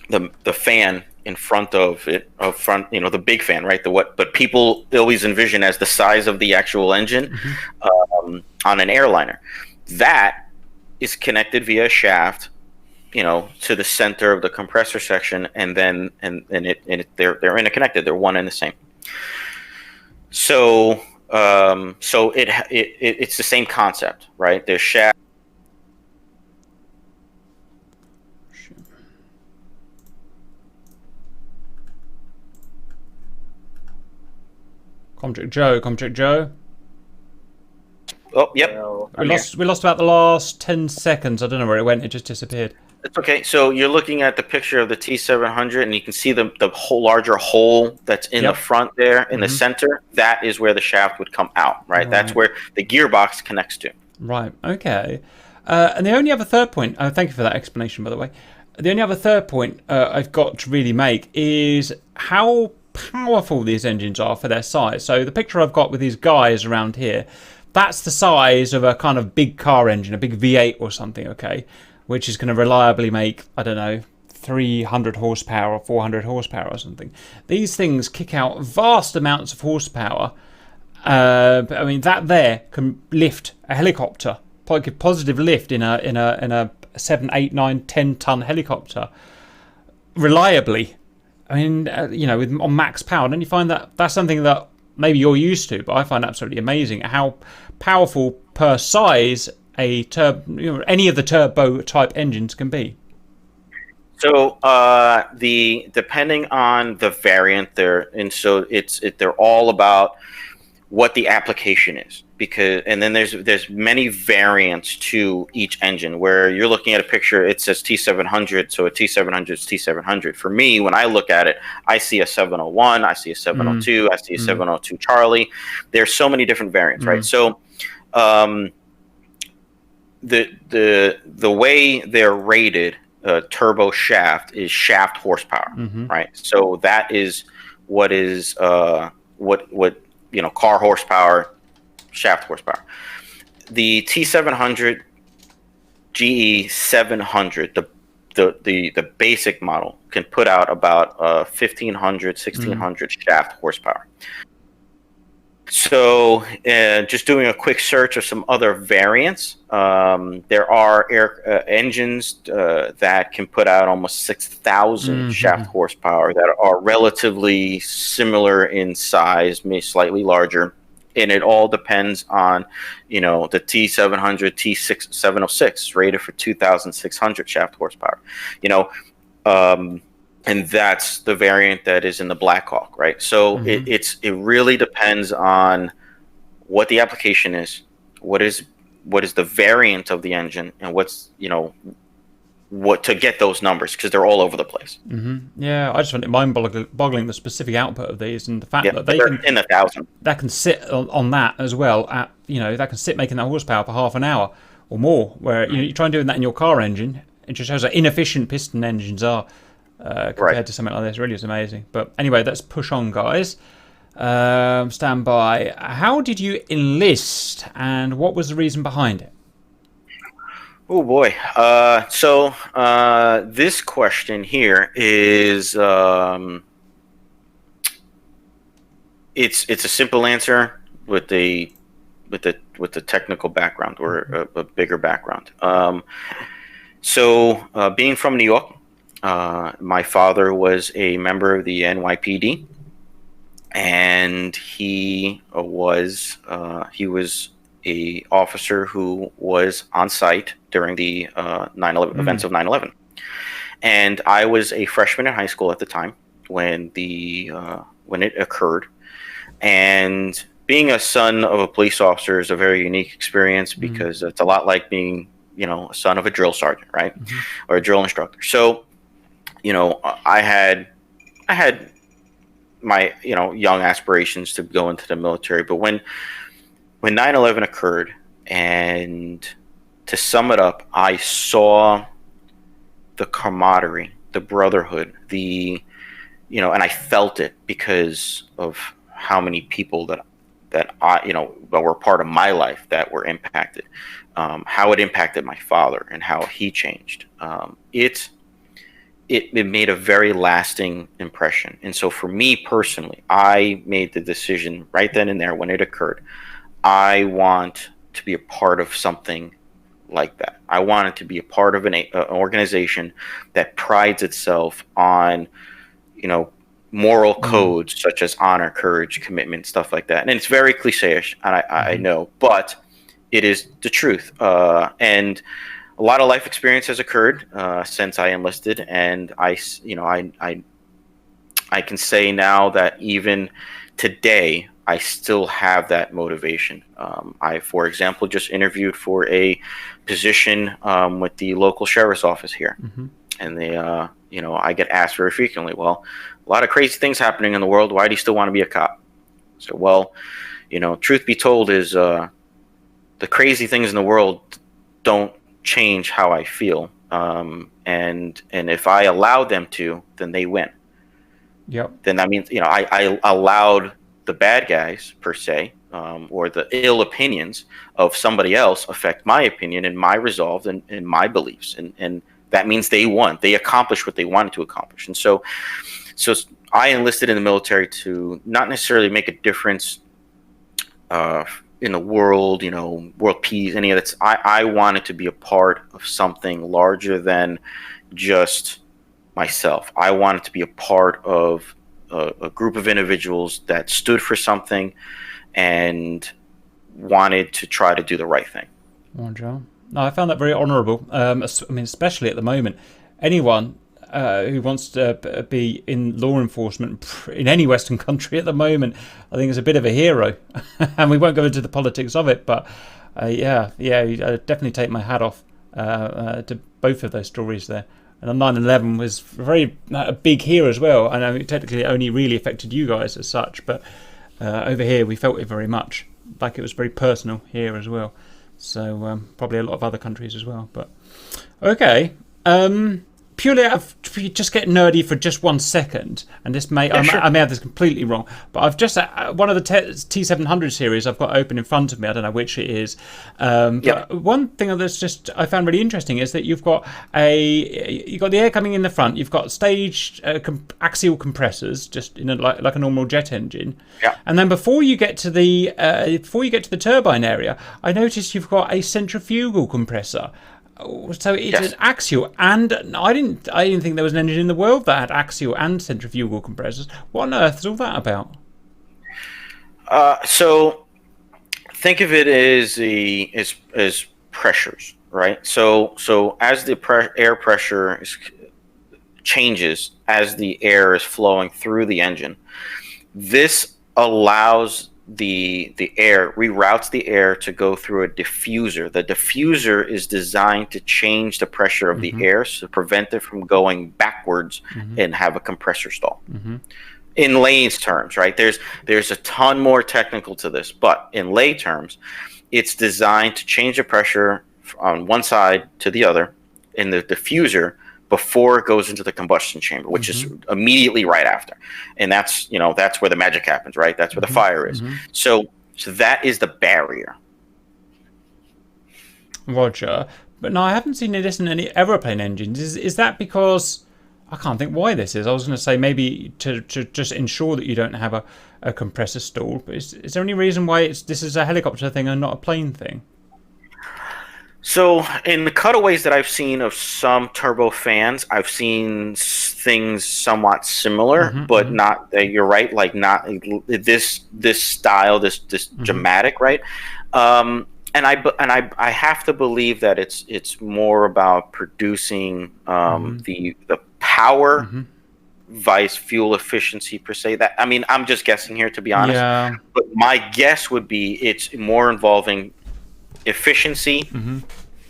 the fan in front of it, the big fan, right? But people always envision as the size of the actual engine on an airliner. That is connected via shaft, to the center of the compressor section, and then they're interconnected. They're one and the same. So it's the same concept, right? There's shaft. Comcheck Joe. Oh, yep. We lost about the last 10 seconds. I don't know where it went. It just disappeared. It's okay. So you're looking at the picture of the T700, and you can see the whole larger hole that's in the front there, in the center. That is where the shaft would come out, right? That's where the gearbox connects to. Right. Okay. And the only other third point, thank you for that explanation, by the way. The only other third point I've got to really make is how powerful these engines are for their size. So the picture I've got with these guys around here, that's the size of a kind of big car engine, a big V8 or something, okay, which is going to reliably make, I don't know, 300 horsepower or 400 horsepower or something. These things kick out vast amounts of horsepower. But I mean, that there can lift a helicopter, give positive lift in a 7, 8, 9, 10 ton helicopter reliably. I mean, on max power. Don't you find that that's something that maybe you're used to, but I find absolutely amazing how powerful per size any of the turbo type engines can be. So depending on the variant they're all about what the application is, and then there's many variants to each engine. Where you're looking at a picture, it says T700, so a T700 is T700. For me, when I look at it, I see a 701, I see a 702, I see a 702 Charlie. There's so many different variants, right? So the way they're rated, turbo shaft, is shaft horsepower, right? So that is what is car horsepower, shaft horsepower. The T700 GE 700, the basic model, can put out about 1,500, 1,600 shaft horsepower. So just doing a quick search of some other variants, there are engines that can put out almost 6,000 shaft horsepower that are relatively similar in size, maybe slightly larger. And it all depends on, the T700, T706 rated for 2,600 shaft horsepower, and that's the variant that is in the Blackhawk, right? So it really depends on what the application is, what is the variant of the engine, and what's what to get those numbers, because they're all over the place. Yeah, I just find it mind-boggling the specific output of these, and the fact that they can in 1,000. That can sit on that as well. That can sit making that horsepower for half an hour or more. Where you try and doing that in your car engine, it just shows how inefficient piston engines are. Compared to something like this. Really is amazing. But anyway, let's push on, guys. Stand by. How did you enlist, and what was the reason behind it? Oh boy. So this question here is it's a simple answer with the technical background, or a bigger background. So being from New York, my father was a member of the NYPD, and he was a officer who was on site during the 9/11 events of 9/11, and I was a freshman in high school at the time when when it occurred. And being a son of a police officer is a very unique experience because it's a lot like being, a son of a drill sergeant, right, or a drill instructor. So, I had my young aspirations to go into the military, but when 9/11 occurred, and to sum it up, I saw the camaraderie, the brotherhood, and I felt it because of how many people that I that were part of my life that were impacted, how it impacted my father and how he changed. It made a very lasting impression. And so for me personally, I made the decision right then and there when it occurred. I want to be a part of something like that. I wanted to be a part of an organization that prides itself on, moral codes such as honor, courage, commitment, stuff like that. And it's very cliche-ish, and I know, but it is the truth. And a lot of life experience has occurred since I enlisted, and I can say now that even today, I still have that motivation. I, for example, just interviewed for a position with the local sheriff's office here, and they, I get asked very frequently, well, a lot of crazy things happening in the world. Why do you still want to be a cop? So, well, truth be told is the crazy things in the world don't change how I feel. And if I allow them to, then they win. Yep. Then that means, I allowed the bad guys per se, or the ill opinions of somebody else affect my opinion and my resolve and my beliefs. And that means they won. They accomplished what they wanted to accomplish. And so I enlisted in the military to not necessarily make a difference in the world, world peace, any of that. I wanted to be a part of something larger than just myself. I wanted to be a part of a group of individuals that stood for something and wanted to try to do the right thing. Oh, Joe. No, I found that very honourable. Especially at the moment, anyone who wants to be in law enforcement in any Western country at the moment, I think is a bit of a hero. And we won't go into the politics of it, but I definitely take my hat off to both of those stories there. And 9/11 was very big here as well. I know technically it only really affected you guys as such, but over here we felt it very much. Like it was very personal here as well. So probably a lot of other countries as well. But okay, purely out of just get nerdy for just 1 second, and this may I may have this completely wrong, but I've just one of the T700 series I've got open in front of me. I don't know which it is. But one thing that's just I found really interesting is that you've got the air coming in the front. You've got staged axial compressors, just in like a normal jet engine. Yeah. And then before you get to the turbine area, I noticed you've got a centrifugal compressor. So it's an axial, and I didn't think there was an engine in the world that had axial and centrifugal compressors. What on earth is all that about? So think of it as pressures, right? So as the air pressure changes as the air is flowing through the engine, this allows the air, reroutes the air to go through a diffuser. The diffuser is designed to change the pressure of the air to prevent it from going backwards and have a compressor stall. In lay's terms, right? There's a ton more technical to this, but in lay terms, it's designed to change the pressure on one side to the other in the diffuser before it goes into the combustion chamber, which is immediately right after. And that's where the magic happens, right? That's where the fire is. So that is the barrier. Roger. But no, I haven't seen this in any aeroplane engines. Is that because I can't think why this is? I was going to say maybe to just ensure that you don't have a compressor stall. But is there any reason why this is a helicopter thing and not a plane thing? So in the cutaways that I've seen of some turbofans, I've seen things somewhat similar, but not. You're right, like not this style, this dramatic, right? I have to believe that it's more about producing the power vice fuel efficiency per se. That, I mean, I'm just guessing here, to be honest. Yeah. But my guess would be it's more involving efficiency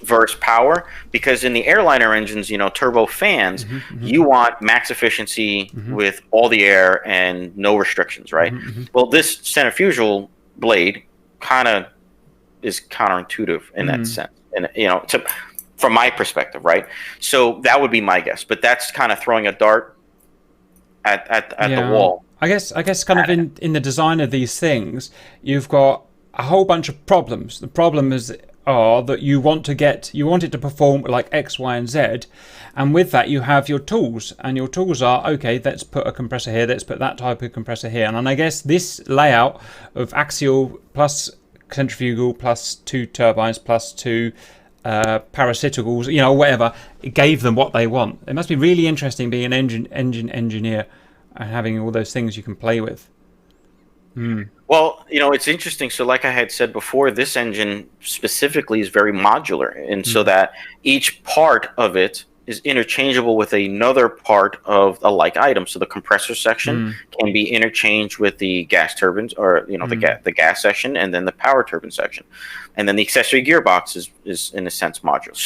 versus power, because in the airliner engines, turbo fans, you want max efficiency with all the air and no restrictions, right? Well, this centrifugal blade kind of is counterintuitive in that sense, and from my perspective, right? So that would be my guess, but that's kind of throwing a dart at the wall. I guess kind of in the design of these things, you've got a whole bunch of problems. The problem are that you want it to perform like X, Y, and Z, and with that you have your tools, and your tools are, okay, let's put a compressor here, let's put that type of compressor here, and I guess this layout of axial plus centrifugal plus 2 turbines plus 2 parasiticals, whatever, it gave them what they want. It must be really interesting being an engine engineer and having all those things you can play with. Well, it's interesting. So like I had said before, this engine specifically is very modular, and so that each part of it is interchangeable with another part of a like item. So the compressor section can be interchanged with the gas turbines, or the gas section, and then the power turbine section, and then the accessory gearbox is in a sense modular.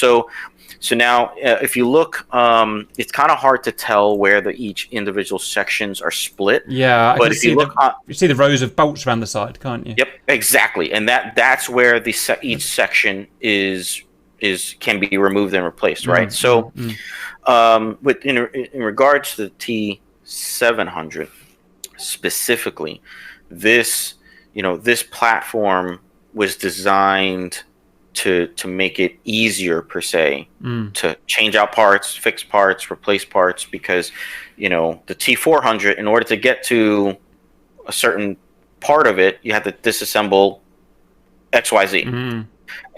So now, if you look, it's kind of hard to tell where each individual sections are split. Yeah, but if you look, you see the rows of bolts around the side, can't you? Yep, exactly, and that's where each section can be removed and replaced, right? So, in regards to the T700 specifically, this platform was designed to make it easier per se to change out parts, fix parts, replace parts, because the T400, in order to get to a certain part of it, you have to disassemble XYZ.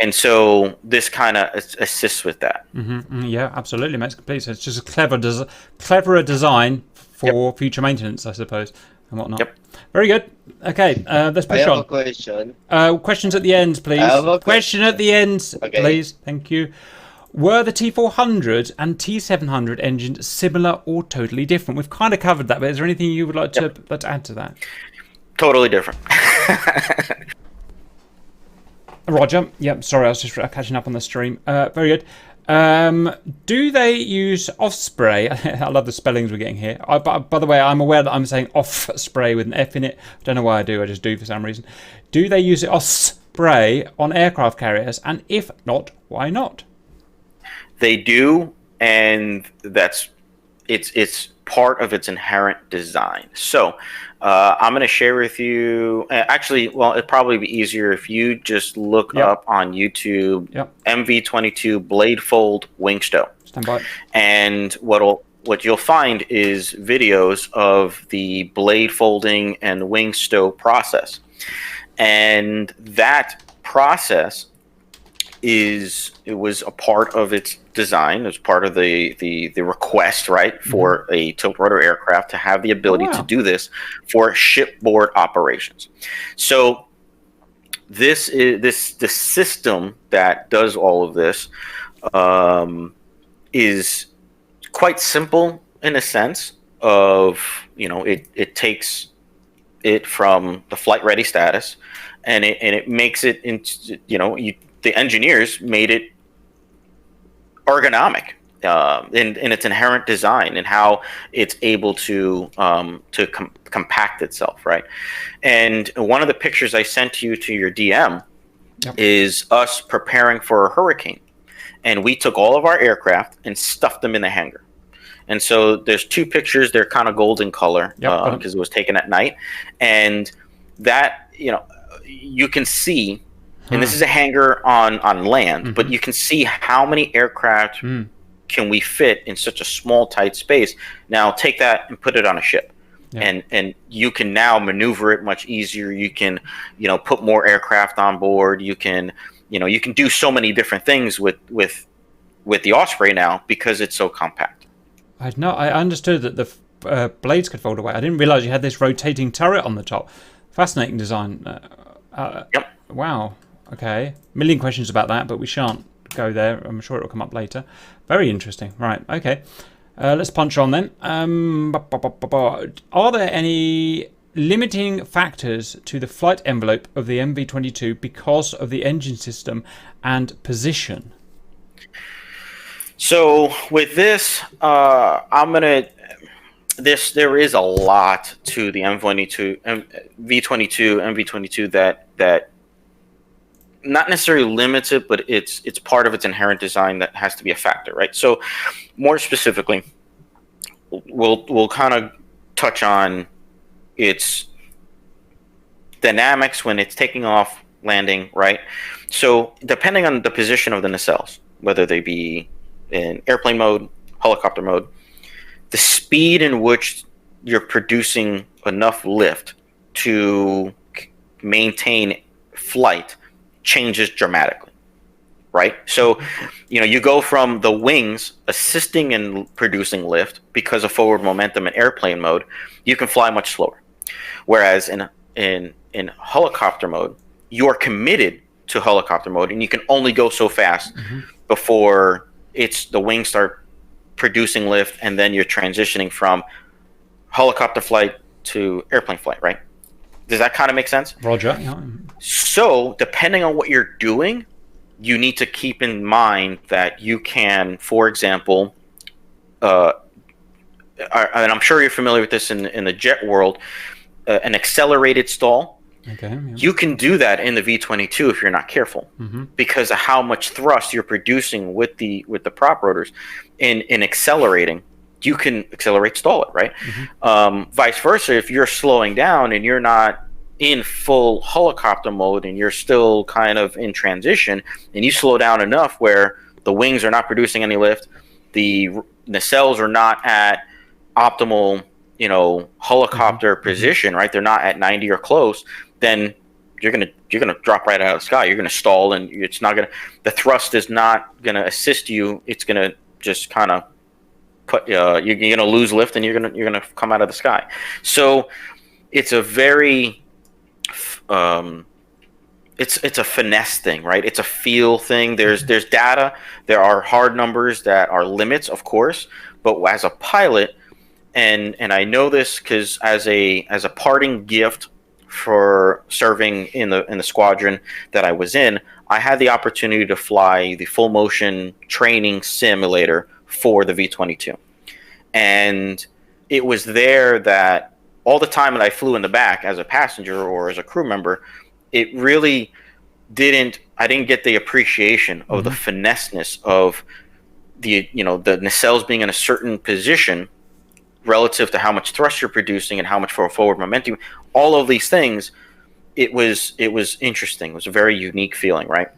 And so this kind of assists with that. Yeah, absolutely, makes complete sense. It's just a cleverer design for future maintenance, I suppose, and whatnot. Yep. Very good. Okay, let's push on. I have a question. Questions at the end, please. I have a question at the end, Okay. please. Thank you. Were the T400 and T700 engines similar or totally different? We've kind of covered that, but is there anything you would like to add to that? Totally different. Roger. Yep. Sorry, I was just catching up on the stream. Very good. Do they use Osprey? I love the spellings we're getting here. By the way, I'm aware that I'm saying Osprey with an F in it. I don't know why I do. I just do for some reason. Do they use Osprey on aircraft carriers? And if not, why not? They do, and it's part of its inherent design. So I'm going to share with you. Actually, well, it'd probably be easier if you just look up on YouTube MV-22 blade fold wing stow. Stand by. And what you'll find is videos of the blade folding and wing stow process, and that process was a part of its design. It was part of the request, right, for a tilt-rotor aircraft to have the ability to do this for shipboard operations. So this is the system that does all of this is quite simple in a sense of, it takes it from the flight ready status, and it makes it into, the engineers made it ergonomic in its inherent design and how it's able to compact itself, right? And one of the pictures I sent to you to your DM is us preparing for a hurricane, and we took all of our aircraft and stuffed them in the hangar. And so there's two pictures. They're kind of golden color because it was taken at night, and that you can see. And this is a hangar on land, but you can see how many aircraft can we fit in such a small, tight space. Now take that and put it on a ship, and you can now maneuver it much easier. You can, put more aircraft on board. You can, you can do so many different things with the Osprey now because it's so compact. I understood that the blades could fold away. I didn't realize you had this rotating turret on the top. Fascinating design. Wow. Okay. Million questions about that, but we shan't go there. I'm sure it'll come up later. Very interesting. Right. Okay. Let's punch on then. Are there any limiting factors to the flight envelope of the MV-22 because of the engine system and position? So with this, there is a lot to the V22, MV-22 that not necessarily limits it, but it's part of its inherent design that has to be a factor, right? So more specifically, we'll kind of touch on its dynamics when it's taking off, landing, right? So depending on the position of the nacelles, whether they be in airplane mode, helicopter mode, the speed in which you're producing enough lift to maintain flight changes dramatically, right? So, you go from the wings assisting in producing lift because of forward momentum in airplane mode, you can fly much slower. Whereas in helicopter mode, you're committed to helicopter mode, and you can only go so fast before the wings start producing lift, and then you're transitioning from helicopter flight to airplane flight, right? Does that kind of make sense? Roger. Yeah. So depending on what you're doing, you need to keep in mind that you can, for example, and I'm sure you're familiar with this in the jet world, an accelerated stall. Okay. Yeah. You can do that in the V22 if you're not careful, because of how much thrust you're producing with the prop rotors. In accelerating, you can accelerate stall it, right? Vice versa, if you're slowing down and you're not in full helicopter mode and you're still kind of in transition, and you slow down enough where the wings are not producing any lift, the nacelles are not at optimal, helicopter position, right? They're not at 90 or close, then you're gonna drop right out of the sky. You're gonna stall, and the thrust is not gonna assist you. It's gonna just kind of put you're gonna lose lift, and you're gonna come out of the sky. So it's a very it's a finesse thing, right? It's a feel thing. There's data. There are hard numbers that are limits, of course. But as a pilot, and I know this because as a parting gift for serving in the squadron that I was in, I had the opportunity to fly the full motion training simulator for the V-22. And it was there that all the time that I flew in the back as a passenger or as a crew member, it really I didn't get the appreciation of the finesseness of the nacelles being in a certain position relative to how much thrust you're producing and how much forward momentum, all of these things. It was interesting. It was a very unique feeling, right?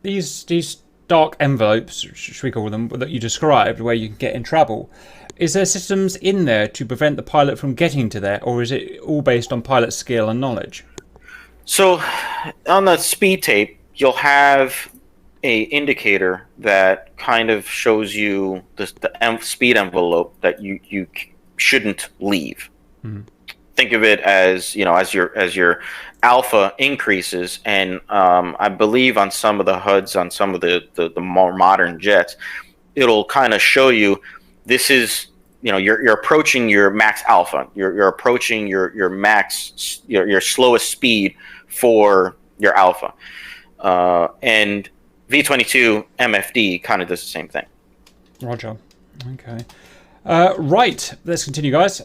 These dark envelopes, should we call them, that you described, where you can get in trouble. Is there systems in there to prevent the pilot from getting to there, or is it all based on pilot skill and knowledge? So, on the speed tape, you'll have a indicator that kind of shows you the speed envelope that you shouldn't leave. Think of it as as your alpha increases, and I believe on some of the HUDs on some of the more modern jets, it'll kind of show you this is you're approaching your max alpha. You're approaching your max your slowest speed for your alpha, and V-22 MFD kind of does the same thing. Roger. Okay. Right. Let's continue, guys.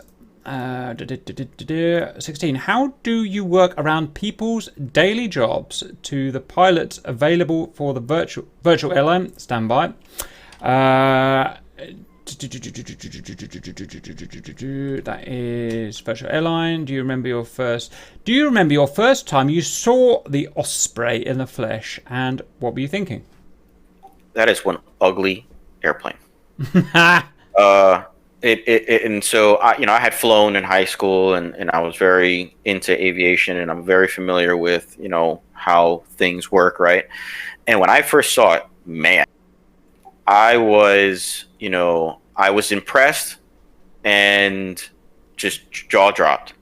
16. How do you work around people's daily jobs to the pilots available for the virtual airline? Standby. That is virtual airline. Do you remember your first time you saw the Osprey in the flesh, and what were you thinking? That is one ugly airplane. And so I had flown in high school, and I was very into aviation, and I'm very familiar with how things work, right? And when I first saw it, man, I was impressed and just jaw dropped,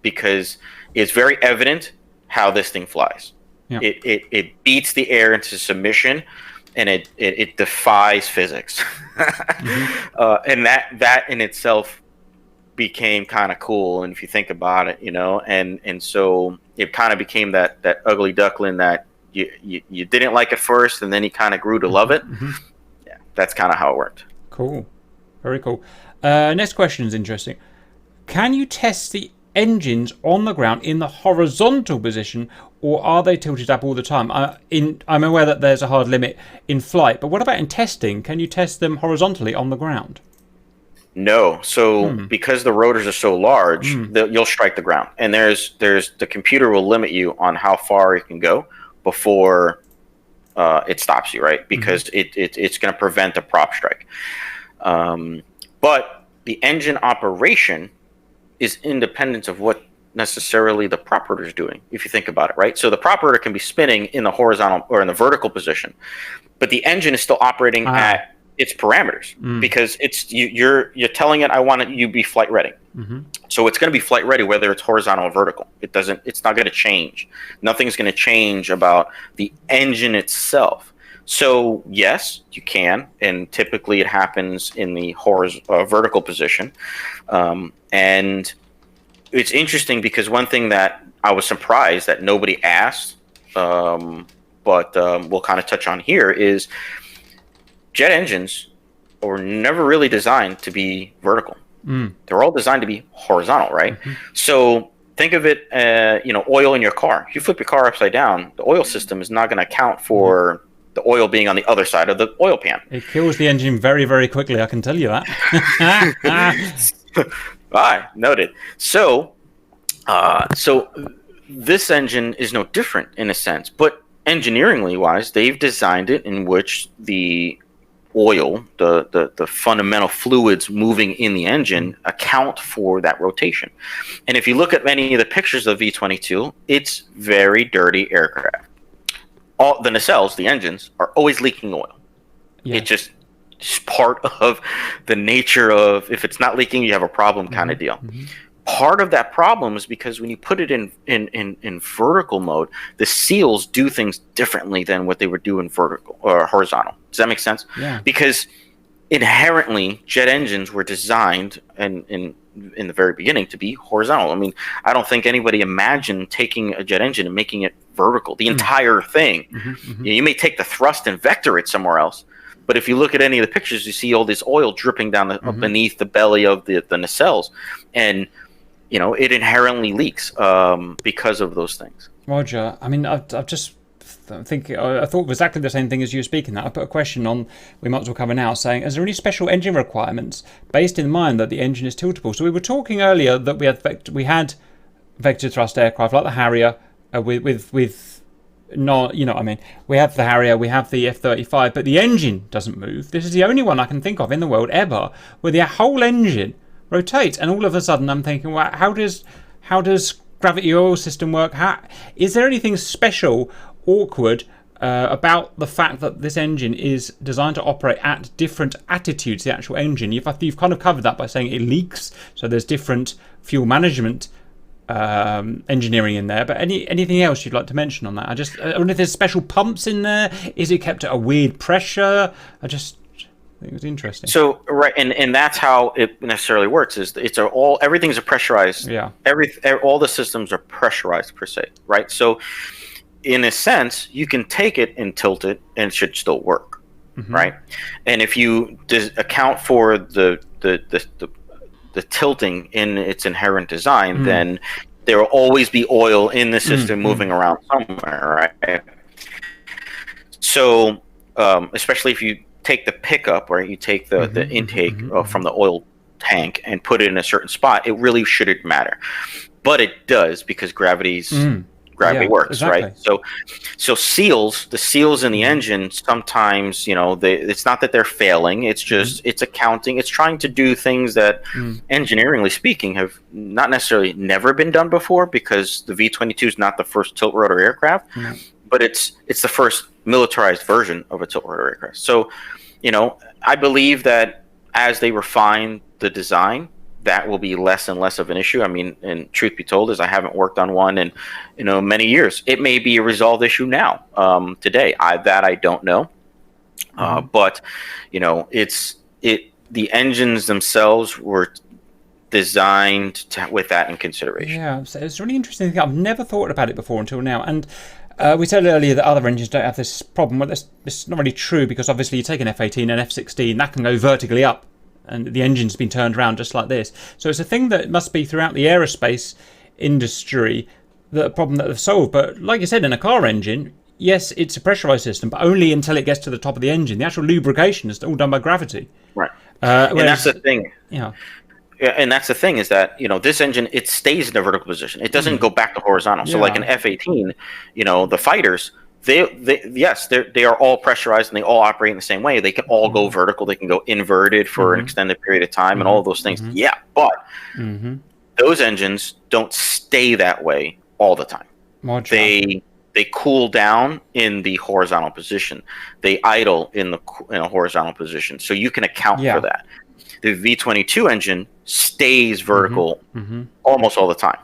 because it's very evident how this thing flies. Yeah. It beats the air into submission, and it defies physics. And that in itself became kind of cool. And if you think about it, and so it kind of became that ugly duckling that you didn't like at first, and then you kind of grew to love it. Yeah, that's kind of how it worked. Cool. Very cool. Next question is interesting. Can you test the engines on the ground in the horizontal position, or are they tilted up all the time? I'm aware that there's a hard limit in flight, but what about in testing? Can you test them horizontally on the ground? No. So because the rotors are so large, you'll strike the ground, and there's the computer will limit you on how far you can go before it stops you, right? Because it's going to prevent a prop strike. But the engine operation is independent of what necessarily the prop rotor is doing, if you think about it, right? So the prop rotor can be spinning in the horizontal or in the vertical position, but the engine is still operating at its parameters because you're telling it, I want it, you be flight ready. So it's going to be flight ready whether it's horizontal or vertical. It's not going to change. Nothing's going to change about the engine itself. So yes, you can, and typically it happens in the vertical position. And it's interesting because one thing that I was surprised that nobody asked, but we'll kind of touch on here, is jet engines were never really designed to be vertical. They're all designed to be horizontal, right? So think of it, oil in your car. If you flip your car upside down, the oil system is not going to account for the oil being on the other side of the oil pan. It kills the engine very, very quickly, I can tell you that. Noted. So this engine is no different in a sense, but engineeringly wise, they've designed it in which the oil, the fundamental fluids moving in the engine account for that rotation. And if you look at many of the pictures of V-22, it's very dirty aircraft. All the nacelles, the engines, are always leaking oil. Yeah. It's just part of the nature of, if it's not leaking, you have a problem kind of deal. Part of that problem is because when you put it in vertical mode, the seals do things differently than what they would do in vertical or horizontal. Does that make sense? Yeah. Because inherently, jet engines were designed in the very beginning to be horizontal. I mean, I don't think anybody imagined taking a jet engine and making it vertical, the entire thing. You may take the thrust and vector it somewhere else, but if you look at any of the pictures, you see all this oil dripping down beneath the belly of the nacelles, and it inherently leaks because of those things. Roger. I mean, I've just thinking, I thought exactly the same thing as you were speaking that. I put a question on, we might as well cover now, saying, is there any special engine requirements based in mind that the engine is tiltable? So we were talking earlier that we had vector thrust aircraft like the Harrier with not, we have the Harrier, we have the F-35, but the engine doesn't move. This is the only one I can think of in the world ever where the whole engine rotates, and all of a sudden I'm thinking, well, how does gravity oil system work? Is there anything special, awkward about the fact that this engine is designed to operate at different attitudes, the actual engine? You've kind of covered that by saying it leaks, so there's different fuel management engineering in there, but anything else you'd like to mention on that? I wonder if there's special pumps in there. Is it kept at a weird pressure? I think it was interesting. So right, and that's how it necessarily works. Is everything's a pressurized. Yeah. All the systems are pressurized per se, right? So in a sense, you can take it and tilt it, and it should still work, right? And if you account for the tilting in its inherent design, then there will always be oil in the system moving around somewhere, right? So especially if you take the pickup, right? You take the intake from the oil tank and put it in a certain spot, it really shouldn't matter. But it does, because gravity works, exactly. Right? So the seals in the engine, sometimes, it's not that they're failing, it's just it's accounting, it's trying to do things that engineeringly speaking have not necessarily never been done before, because the V-22 is not the first tilt-rotor aircraft, but it's the first militarized version of a tilt-rotor aircraft. So, I believe that as they refine the design, that will be less and less of an issue. I mean, and truth be told, is I haven't worked on one in many years. It may be a resolved issue now, today. I don't know, but the engines themselves were designed with that in consideration. Yeah, so it's a really interesting thing. I've never thought about it before until now. And we said earlier that other engines don't have this problem. Well, it's not really true, because obviously you take an F-18 and F-16, that can go vertically up, and the engine's been turned around just like this. So it's a thing that must be throughout the aerospace industry, the problem that they've solved. But like you said, in a car engine, yes, it's a pressurized system, but only until it gets to the top of the engine. The actual lubrication is all done by gravity. Right. And that's the thing. Yeah. Yeah, and that's the thing, is that this engine, it stays in a vertical position. It doesn't go back to horizontal. So like an F-18, the fighters, they are all pressurized and they all operate in the same way. They can all go vertical. They can go inverted for an extended period of time, and all of those things. Yeah, but those engines don't stay that way all the time. They cool down in the horizontal position. They idle in a horizontal position. So you can account for that. The V-22 engine stays vertical almost all the time.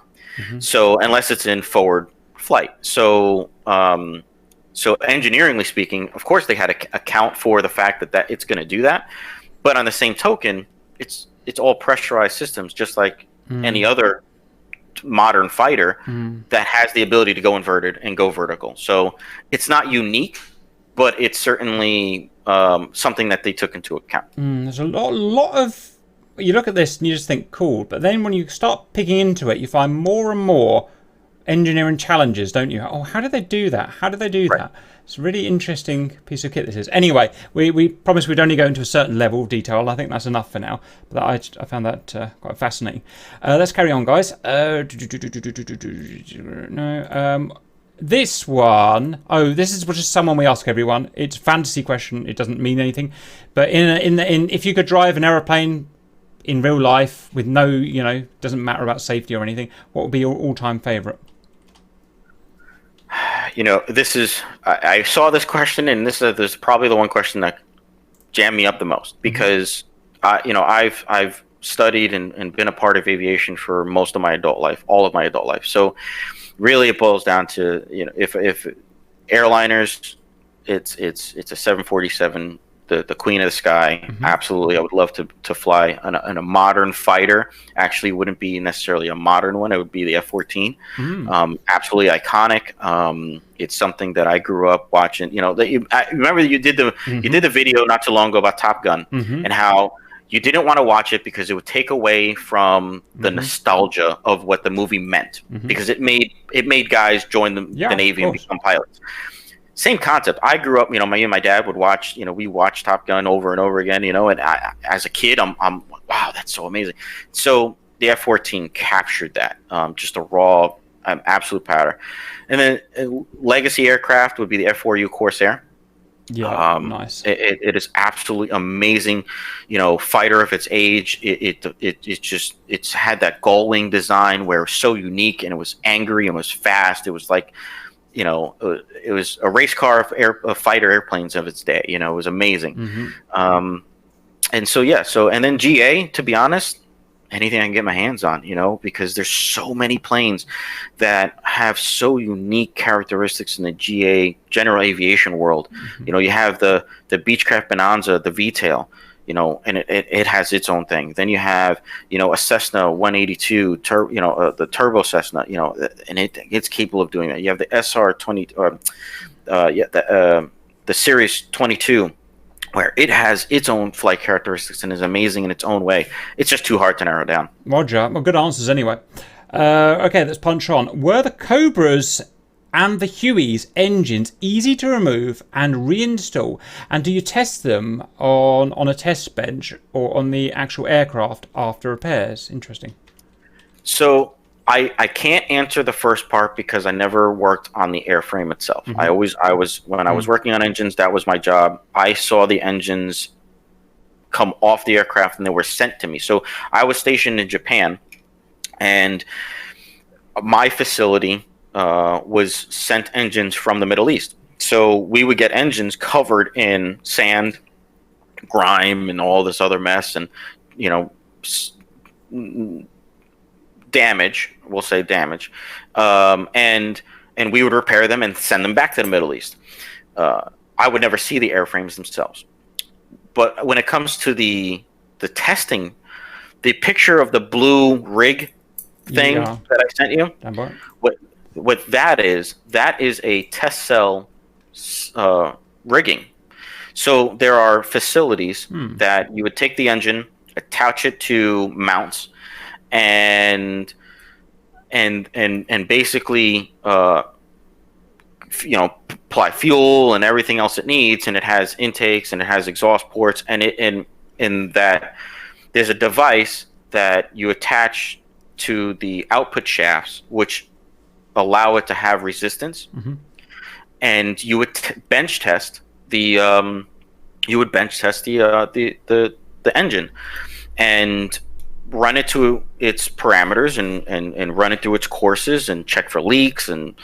So unless it's in forward flight. So engineeringly speaking, of course they had to account for the fact that it's going to do that. But on the same token, it's all pressurized systems, just like any other modern fighter that has the ability to go inverted and go vertical. So it's not unique, but it's certainly something that they took into account. There's a lot of, you look at this and you just think cool, but then when you start picking into it, you find more and more engineering challenges, don't you? Oh, how did they do that? How did they do that? It's a really interesting piece of kit this is. Anyway, we promised we'd only go into a certain level of detail. I think that's enough for now. But I found that quite fascinating. Let's carry on, guys. This one, this is just someone we ask everyone. It's a fantasy question. It doesn't mean anything. But if you could drive an aeroplane in real life with no, doesn't matter about safety or anything, what would be your all-time favorite? This is, I saw this question, and this is probably the one question that jammed me up the most, because I've studied and been a part of aviation for most of my adult life, all of my adult life. So really it boils down to, if airliners, it's a 747, the queen of the sky. Absolutely, I would love to fly in a modern fighter. Actually, wouldn't be necessarily a modern one. It would be the F-14. Absolutely iconic. It's something that I grew up watching. I remember you did the video not too long ago about Top Gun, and how you didn't want to watch it because it would take away from the nostalgia of what the movie meant, because it made guys join the Navy and become pilots. Same concept. I grew up, me and my dad would watch, we watched Top Gun over and over again, and as a kid, I'm wow, that's so amazing. So the F-14 captured that, just a raw, absolute powder. And then legacy aircraft would be the F-4U Corsair. Yeah, nice. It is absolutely amazing, fighter of its age. It's had that gull wing design where it was so unique, and it was angry and was fast. It was like, it was a race car of fighter airplanes of its day. It was amazing. And so and then GA, to be honest, anything I can get my hands on, because there's so many planes that have so unique characteristics in the GA general aviation world. You have the Beechcraft Bonanza, the V-tail, and it has its own thing. Then you have, a Cessna 182, the turbo Cessna, and it's capable of doing that. You have the SR-20, the Series 22, where it has its own flight characteristics and is amazing in its own way. It's just too hard to narrow down. Roger. Well, good answers anyway. Okay, let's punch on. Were the Cobras and the Hueys engines easy to remove and reinstall? And do you test them on a test bench or on the actual aircraft after repairs? Interesting. So I can't answer the first part because I never worked on the airframe itself. When I was working on engines, that was my job. I saw the engines come off the aircraft and they were sent to me. So I was stationed in Japan, and my facility was sent engines from the Middle East. So we would get engines covered in sand, grime, and all this other mess, and damage, we'll say damage, and we would repair them and send them back to the Middle East. I would never see the airframes themselves. But when it comes to the testing, the picture of the blue rig thing that I sent you, what that is a test cell rigging. So there are facilities that you would take the engine, attach it to mounts, and basically apply fuel and everything else it needs, and it has intakes and it has exhaust ports, and in that there's a device that you attach to the output shafts which allow it to have resistance, and you would bench test the engine and run it to its parameters and run it through its courses and check for leaks and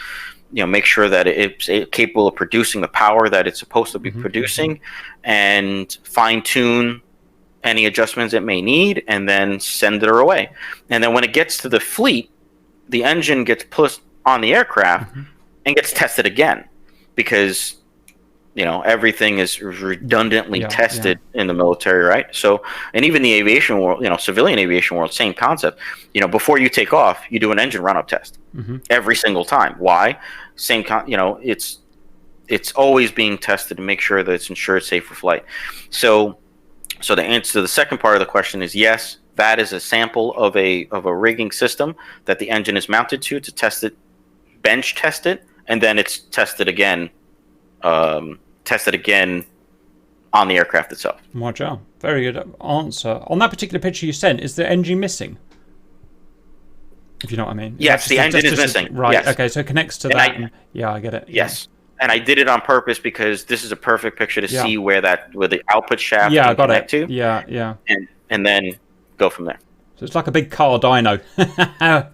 make sure that it's capable of producing the power that it's supposed to be producing, and fine tune any adjustments it may need, and then send it away. And then when it gets to the fleet, the engine gets put on the aircraft and gets tested again, because everything is redundantly tested in the military, right? So, and even the aviation world, civilian aviation world, same concept. Before you take off, you do an engine run-up test every single time. Why? It's always being tested to make sure that it's ensured safe for flight. So the answer to the second part of the question is yes. That is a sample of a rigging system that the engine is mounted to test it, bench test it, and then it's tested again on the aircraft itself. Roger. Very good answer. On that particular picture you sent, is the engine missing? If you know what I mean. Yes, the engine is missing. Right. Yes. Okay, so it connects to that. I get it. Yes. And I did it on purpose because this is a perfect picture to see where the output shaft can connect to. Yeah. And then go from there. So it's like a big car dyno.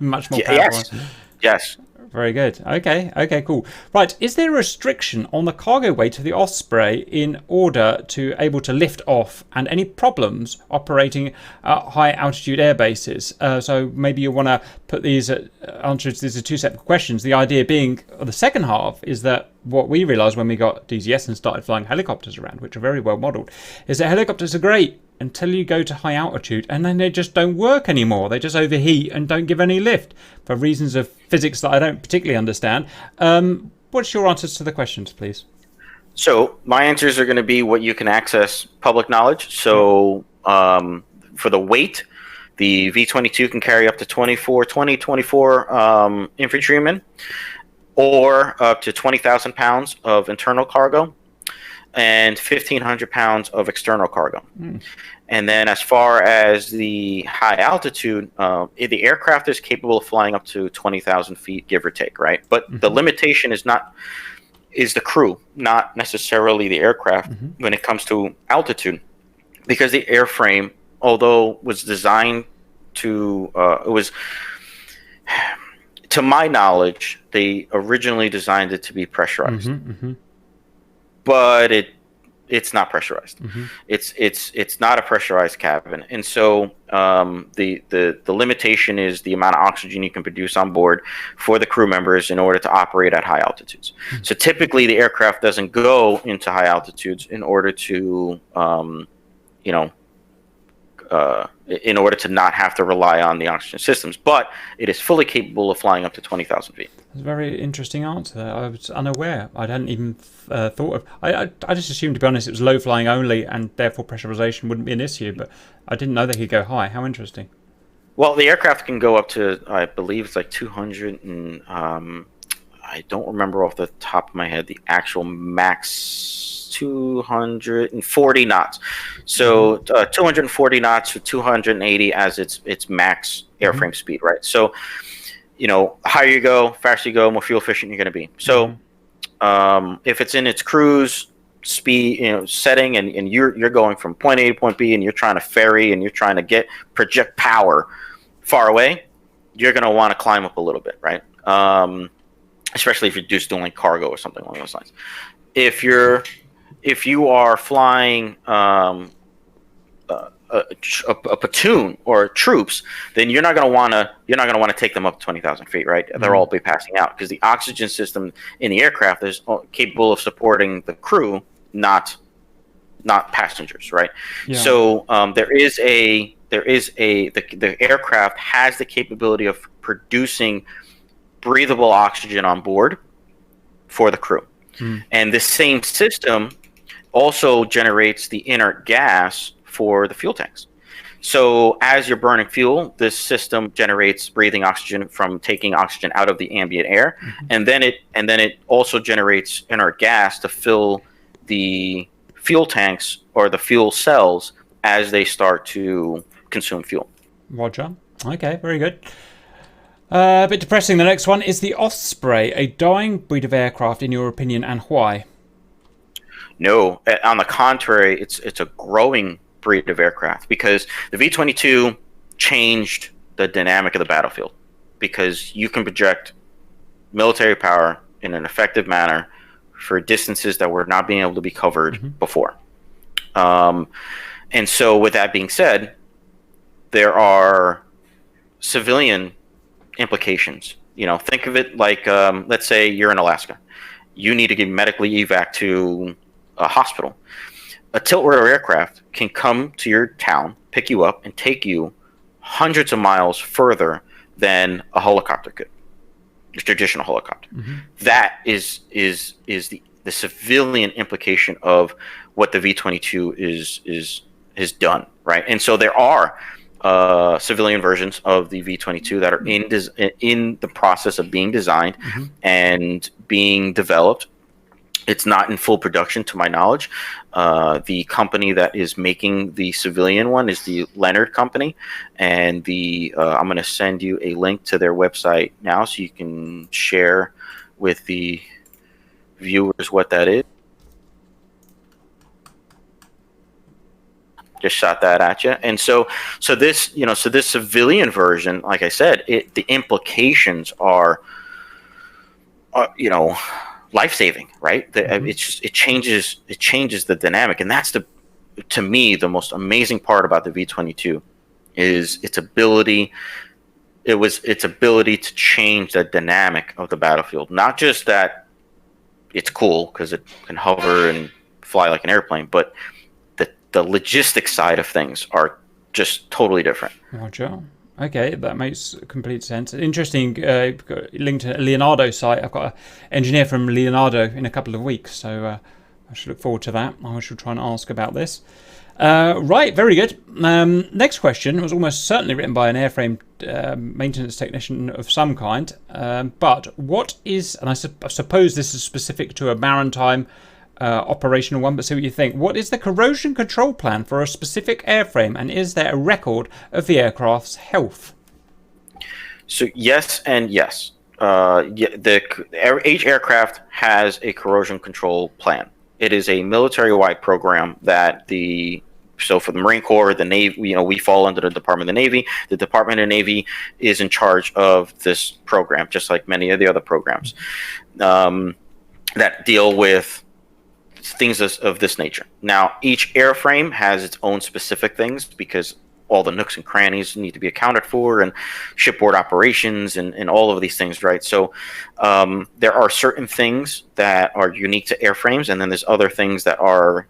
Much more powerful. Yes. Very good. Okay, cool. Right, is there a restriction on the cargo weight of the Osprey in order to able to lift off, and any problems operating at high altitude air bases? So maybe you want to put these answers. These are two separate questions. The idea being, the second half is that what we realised when we got DZS and started flying helicopters around, which are very well modelled, is that helicopters are great until you go to high altitude, and then they just don't work anymore. They just overheat and don't give any lift for reasons of physics that I don't particularly understand. What's your answers to the questions, please? So my answers are going to be what you can access public knowledge. So for the weight, the V-22 can carry up to 24 infantrymen, or up to 20,000 pounds of internal cargo, and 1,500 pounds of external cargo. And then as far as the high altitude, the aircraft is capable of flying up to 20,000 feet, give or take, right? But the limitation is the crew, not necessarily the aircraft when it comes to altitude, because the airframe, although was designed to, to my knowledge, they originally designed it to be pressurized. But it's not pressurized. It's not a pressurized cabin, and so the limitation is the amount of oxygen you can produce on board for the crew members in order to operate at high altitudes. So typically, the aircraft doesn't go into high altitudes in order to in order to not have to rely on the oxygen systems, but it is fully capable of flying up to 20,000 feet. That's a very interesting answer. I was unaware. I hadn't even thought of. I just assumed, to be honest, it was low flying only, and therefore pressurization wouldn't be an issue. But I didn't know they could go high. How interesting. Well, the aircraft can go up to, I believe it's like 200 and I don't remember off the top of my head the actual max, 240 knots. So 240 knots to 280 as its max airframe speed, right? So, higher you go, faster you go, more fuel efficient you're going to be. So if it's in its cruise speed, setting, and you're going from point A to point B, and you're trying to ferry, and you're trying to project power far away, you're going to want to climb up a little bit, right? Especially if you're just doing like cargo or something along those lines. If you are flying a platoon or troops, then you're not going to want to take them up to 20,000 feet, right? They'll all be passing out because the oxygen system in the aircraft is capable of supporting the crew, not passengers, right? Yeah. So the aircraft has the capability of producing breathable oxygen on board for the crew, and this same system also generates the inert gas for the fuel tanks. So as you're burning fuel, this system generates breathing oxygen from taking oxygen out of the ambient air, and then it also generates inert gas to fill the fuel tanks or the fuel cells as they start to consume fuel. Roger. Okay, very good. A bit depressing. The next one is the Osprey, a dying breed of aircraft, in your opinion, and why? No, on the contrary, it's a growing breed of aircraft because the V-22 changed the dynamic of the battlefield because you can project military power in an effective manner for distances that were not being able to be covered before. And so with that being said, there are civilian implications. Think of it like, let's say you're in Alaska. You need to get medically evac to a hospital. A tilt-rotor aircraft can come to your town, pick you up, and take you hundreds of miles further than a helicopter could, a traditional helicopter. That is the civilian implication of what the V-22 is done, right? And so there are civilian versions of the V-22 that are in the process of being designed and being developed. It's not in full production, to my knowledge. The company that is making the civilian one is the Leonard Company, and I'm going to send you a link to their website now so you can share with the viewers what that is. Just shot that at you, and so this civilian version, like I said, the implications are life-saving, right? It changes the dynamic, and that's to me the most amazing part about the V-22 is its ability to change the dynamic of the battlefield. Not just that it's cool because it can hover and fly like an airplane, but the logistic side of things are just totally different. Roger. Okay, that makes complete sense. Interesting. Link to a Leonardo site. I've got an engineer from Leonardo in a couple of weeks, so I should look forward to that. I should try and ask about this. Right, very good. Next question was almost certainly written by an airframe maintenance technician of some kind. But what is, and I suppose this is specific to a maritime operational one, but see what you think. What is the corrosion control plan for a specific airframe, and is there a record of the aircraft's health? So yes and yes. Each aircraft has a corrosion control plan. It is a military-wide program that so for the Marine Corps, the Navy, we fall under the Department of the Navy. The Department of the Navy is in charge of this program, just like many of the other programs that deal with things of this nature. Now, each airframe has its own specific things because all the nooks and crannies need to be accounted for, and shipboard operations and all of these things, right? So there are certain things that are unique to airframes, and then there's other things that are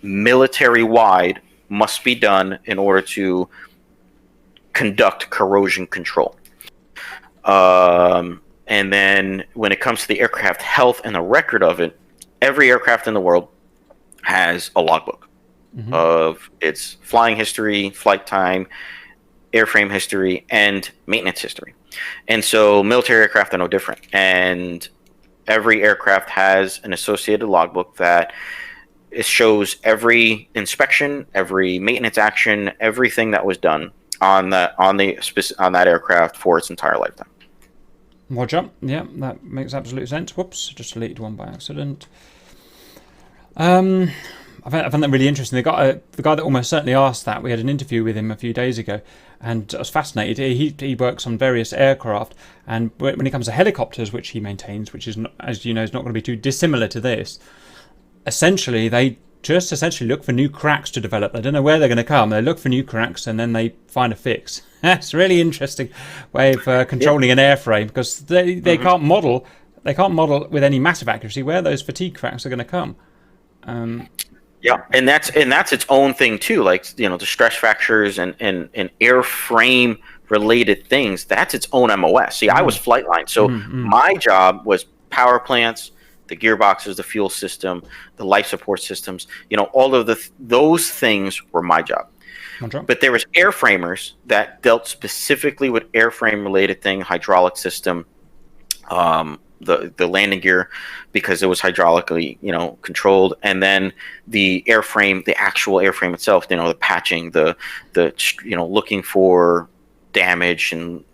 military-wide, must be done in order to conduct corrosion control. And then when it comes to the aircraft health and the record of it, every aircraft in the world has a logbook of its flying history, flight time, airframe history, and maintenance history. And so military aircraft are no different. And every aircraft has an associated logbook that it shows every inspection, every maintenance action, everything that was done on that aircraft for its entire lifetime. Roger. Yeah, that makes absolute sense. Whoops, just deleted one by accident. I found that really interesting. The guy that almost certainly asked that, we had an interview with him a few days ago, and I was fascinated. He works on various aircraft, and when it comes to helicopters, which he maintains, which is, as you know, is not going to be too dissimilar to this, essentially they just essentially look for new cracks to develop. They don't know where they're going to come. They look for new cracks and then they find a fix. That's a really interesting way of controlling an airframe, because they can't model. They can't model with any massive accuracy where those fatigue cracks are going to come. Yeah, and that's its own thing too. Like, the stress fractures and airframe related things. That's its own MOS. See, I was flight line, so my job was power plants, the gearboxes, the fuel system, the life support systems. All of those things were my job. But there was airframers that dealt specifically with airframe related thing, hydraulic system, the landing gear, because it was hydraulically controlled, and then the airframe, the actual airframe itself, the patching, the looking for damage and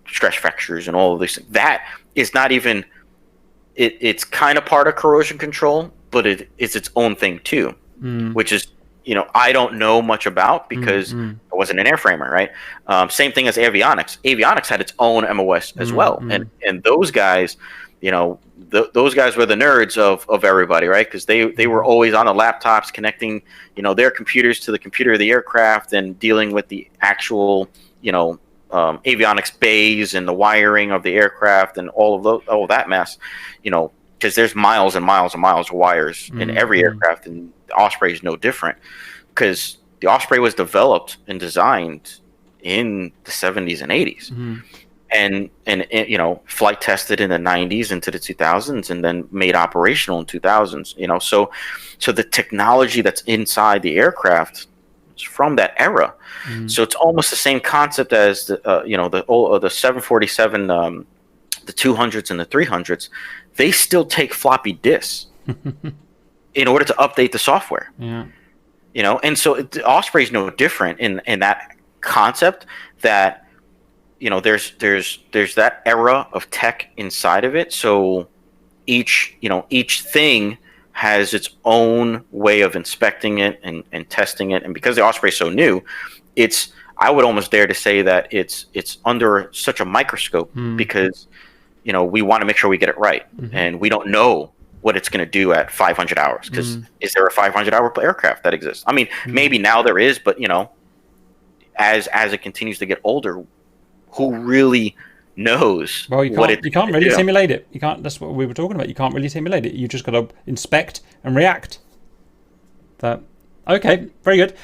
stress fractures and all of these things. That is not even it's kind of part of corrosion control, but it's its own thing too, which is I don't know much about, because I wasn't an airframer, right? Same thing as avionics. Avionics had its own MOS as well, and those guys, those guys were the nerds of everybody, right? Because they were always on the laptops connecting, their computers to the computer of the aircraft and dealing with the actual, avionics bays and the wiring of the aircraft and all of that mess, because there's miles and miles and miles of wires in every aircraft, and the Osprey is no different, because the Osprey was developed and designed in the 70s and 80s, and flight tested in the 90s into the 2000s, and then made operational in 2000s. So the technology that's inside the aircraft is from that era. So it's almost the same concept as the 747, the 200s and the 300s. They still take floppy disks in order to update the software. And so the Osprey is no different in that concept, that there's that era of tech inside of it. So each thing has its own way of inspecting it and testing it. And because the Osprey is so new, I would almost dare to say that it's under such a microscope, because we want to make sure we get it right, and we don't know what it's going to do at 500 hours, because is there a 500-hour aircraft that exists? I mean, maybe now there is, but as it continues to get older, who really knows? Well, you can't really simulate it. You can't. That's what we were talking about. You can't really simulate it. You just got to inspect and react. Okay, very good.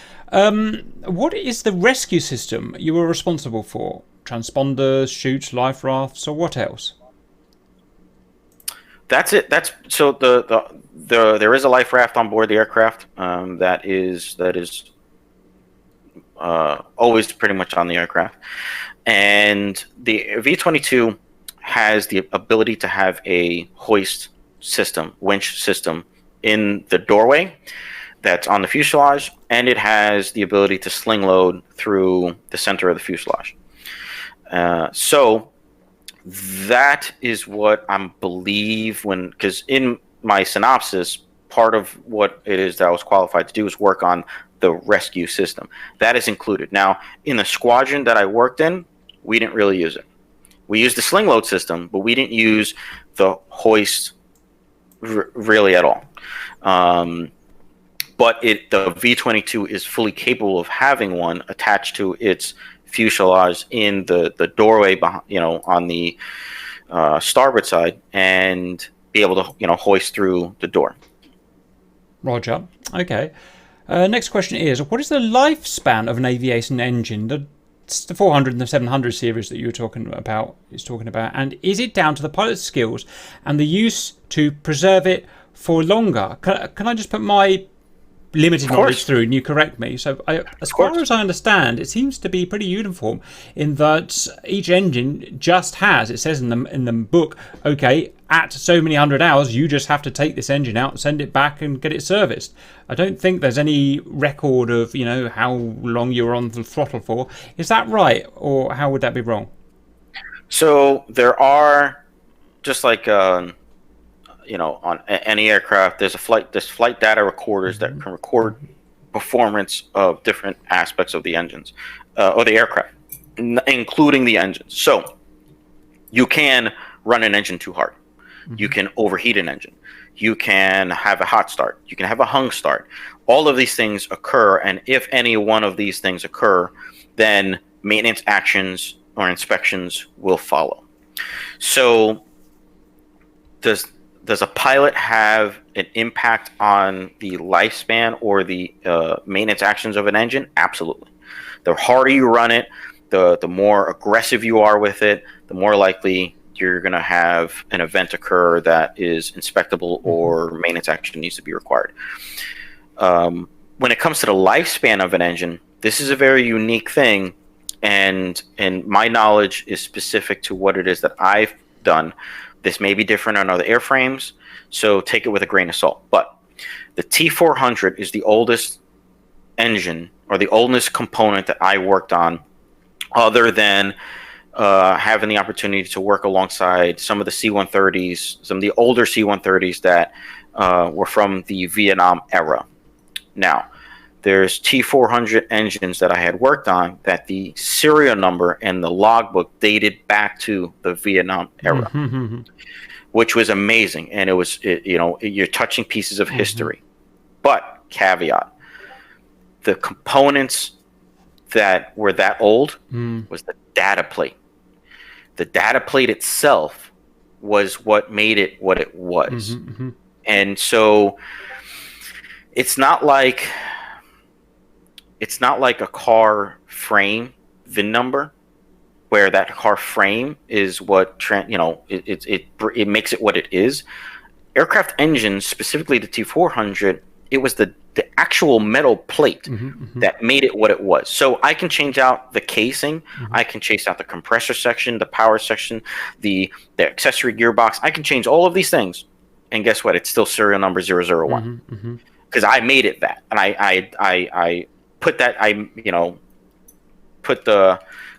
What is the rescue system you were responsible for? Transponders, chutes, life rafts, or what else? That's it. So there is a life raft on board the aircraft. That is always pretty much on the aircraft, and the V-22 has the ability to have a hoist system, winch system in the doorway that's on the fuselage, and it has the ability to sling load through the center of the fuselage. So that is what I believe because in my synopsis, part of what it is that I was qualified to do is work on the rescue system. That is included. Now, in the squadron that I worked in, we didn't really use it. We used the sling load system, but we didn't use the hoist really at all. But the V-22 is fully capable of having one attached to its fuselage in the doorway behind, on the starboard side, and be able to hoist through the door. Roger. Okay. Next question is, what is the lifespan of an aviation engine? It's the 400 and the 700 series that you were talking about, and is it down to the pilot's skills and the use to preserve it for longer? Can I just put my limited knowledge through and you correct me? So as far as I understand, it seems to be pretty uniform in that each engine just has, it says in the book, okay, at so many 100 hours you just have to take this engine out, send it back and get it serviced. I don't think there's any record of how long you were on the throttle for. Is that right, or how would that be wrong? So there are, just like on any aircraft, there's flight data recorders that can record performance of different aspects of the engines or the aircraft, including the engines. So you can run an engine too hard. You can overheat an engine. You can have a hot start. You can have a hung start. All of these things occur, and if any one of these things occur, then maintenance actions or inspections will follow. So does a pilot have an impact on the lifespan or the maintenance actions of an engine? Absolutely. The harder you run it, the more aggressive you are with it, the more likely you're going to have an event occur that is inspectable or maintenance action needs to be required. When it comes to the lifespan of an engine, this is a very unique thing, and my knowledge is specific to what it is that I've done. This may be different on other airframes, so take it with a grain of salt. But the T400 is the oldest engine or the oldest component that I worked on, other than having the opportunity to work alongside some of the C-130s, some of the older C-130s that were from the Vietnam era. Now, there's T400 engines that I had worked on that the serial number and the logbook dated back to the Vietnam era, which was amazing. And you're touching pieces of history. But caveat, the components that were that old was the data plate. The data plate itself was what made it what it was. And so it's not like a car frame VIN number, where that car frame is what it makes it what it is. Aircraft engines, specifically the T400, it was the actual metal plate that made it what it was. So I can change out the casing, I can change out the compressor section, the power section, the accessory gearbox. I can change all of these things, and guess what? It's still serial number 001 because I made it that, and I put that,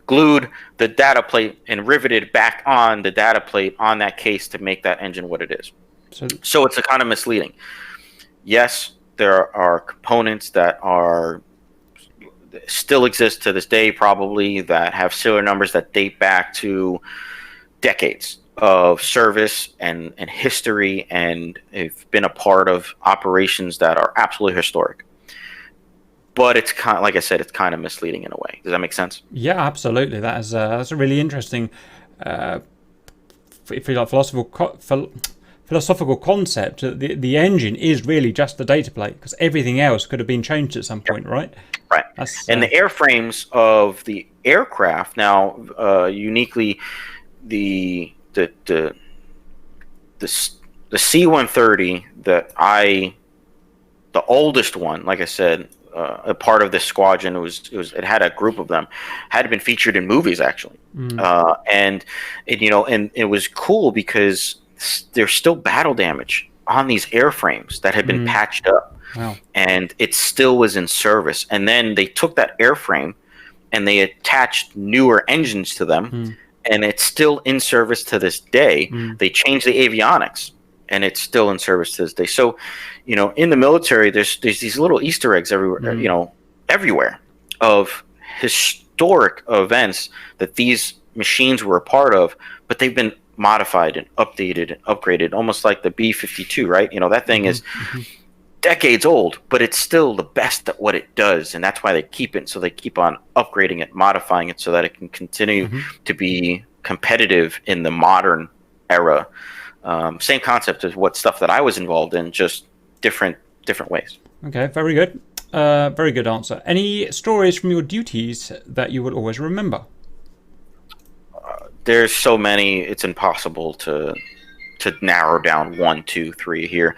glued the data plate and riveted back on the data plate on that case to make that engine what it is. So it's a kind of misleading. Yes, there are components that still exist to this day, probably, that have serial numbers that date back to decades of service and history, and have been a part of operations that are absolutely historic. But it's kind of, like I said, it's kind of misleading in a way. Does that make sense? Yeah, absolutely. That's a really interesting, if you like, philosophical concept. The engine is really just the data plate, because everything else could have been changed at some point, right? Right. And the airframes of the aircraft now, uniquely, the C-130 the oldest one, like I said, a part of this squadron, it had a group of them, had been featured in movies actually, and it was cool because there's still battle damage on these airframes that had been patched up. Wow. And it still was in service. And then they took that airframe and they attached newer engines to them, and it's still in service to this day. They changed the avionics, and it's still in service to this day. So, in the military, there's these little Easter eggs everywhere, everywhere, of historic events that these machines were a part of, but they've been modified and updated and upgraded, almost like the B-52, right? That thing is decades old, but it's still the best at what it does, and that's why they keep it. So they keep on upgrading it, modifying it, so that it can continue to be competitive in the modern era. Same concept as what stuff that I was involved in, just different ways. Okay, very good. Very good answer. Any stories from your duties that you will always remember? There's so many, it's impossible to narrow down 1, 2, 3 here.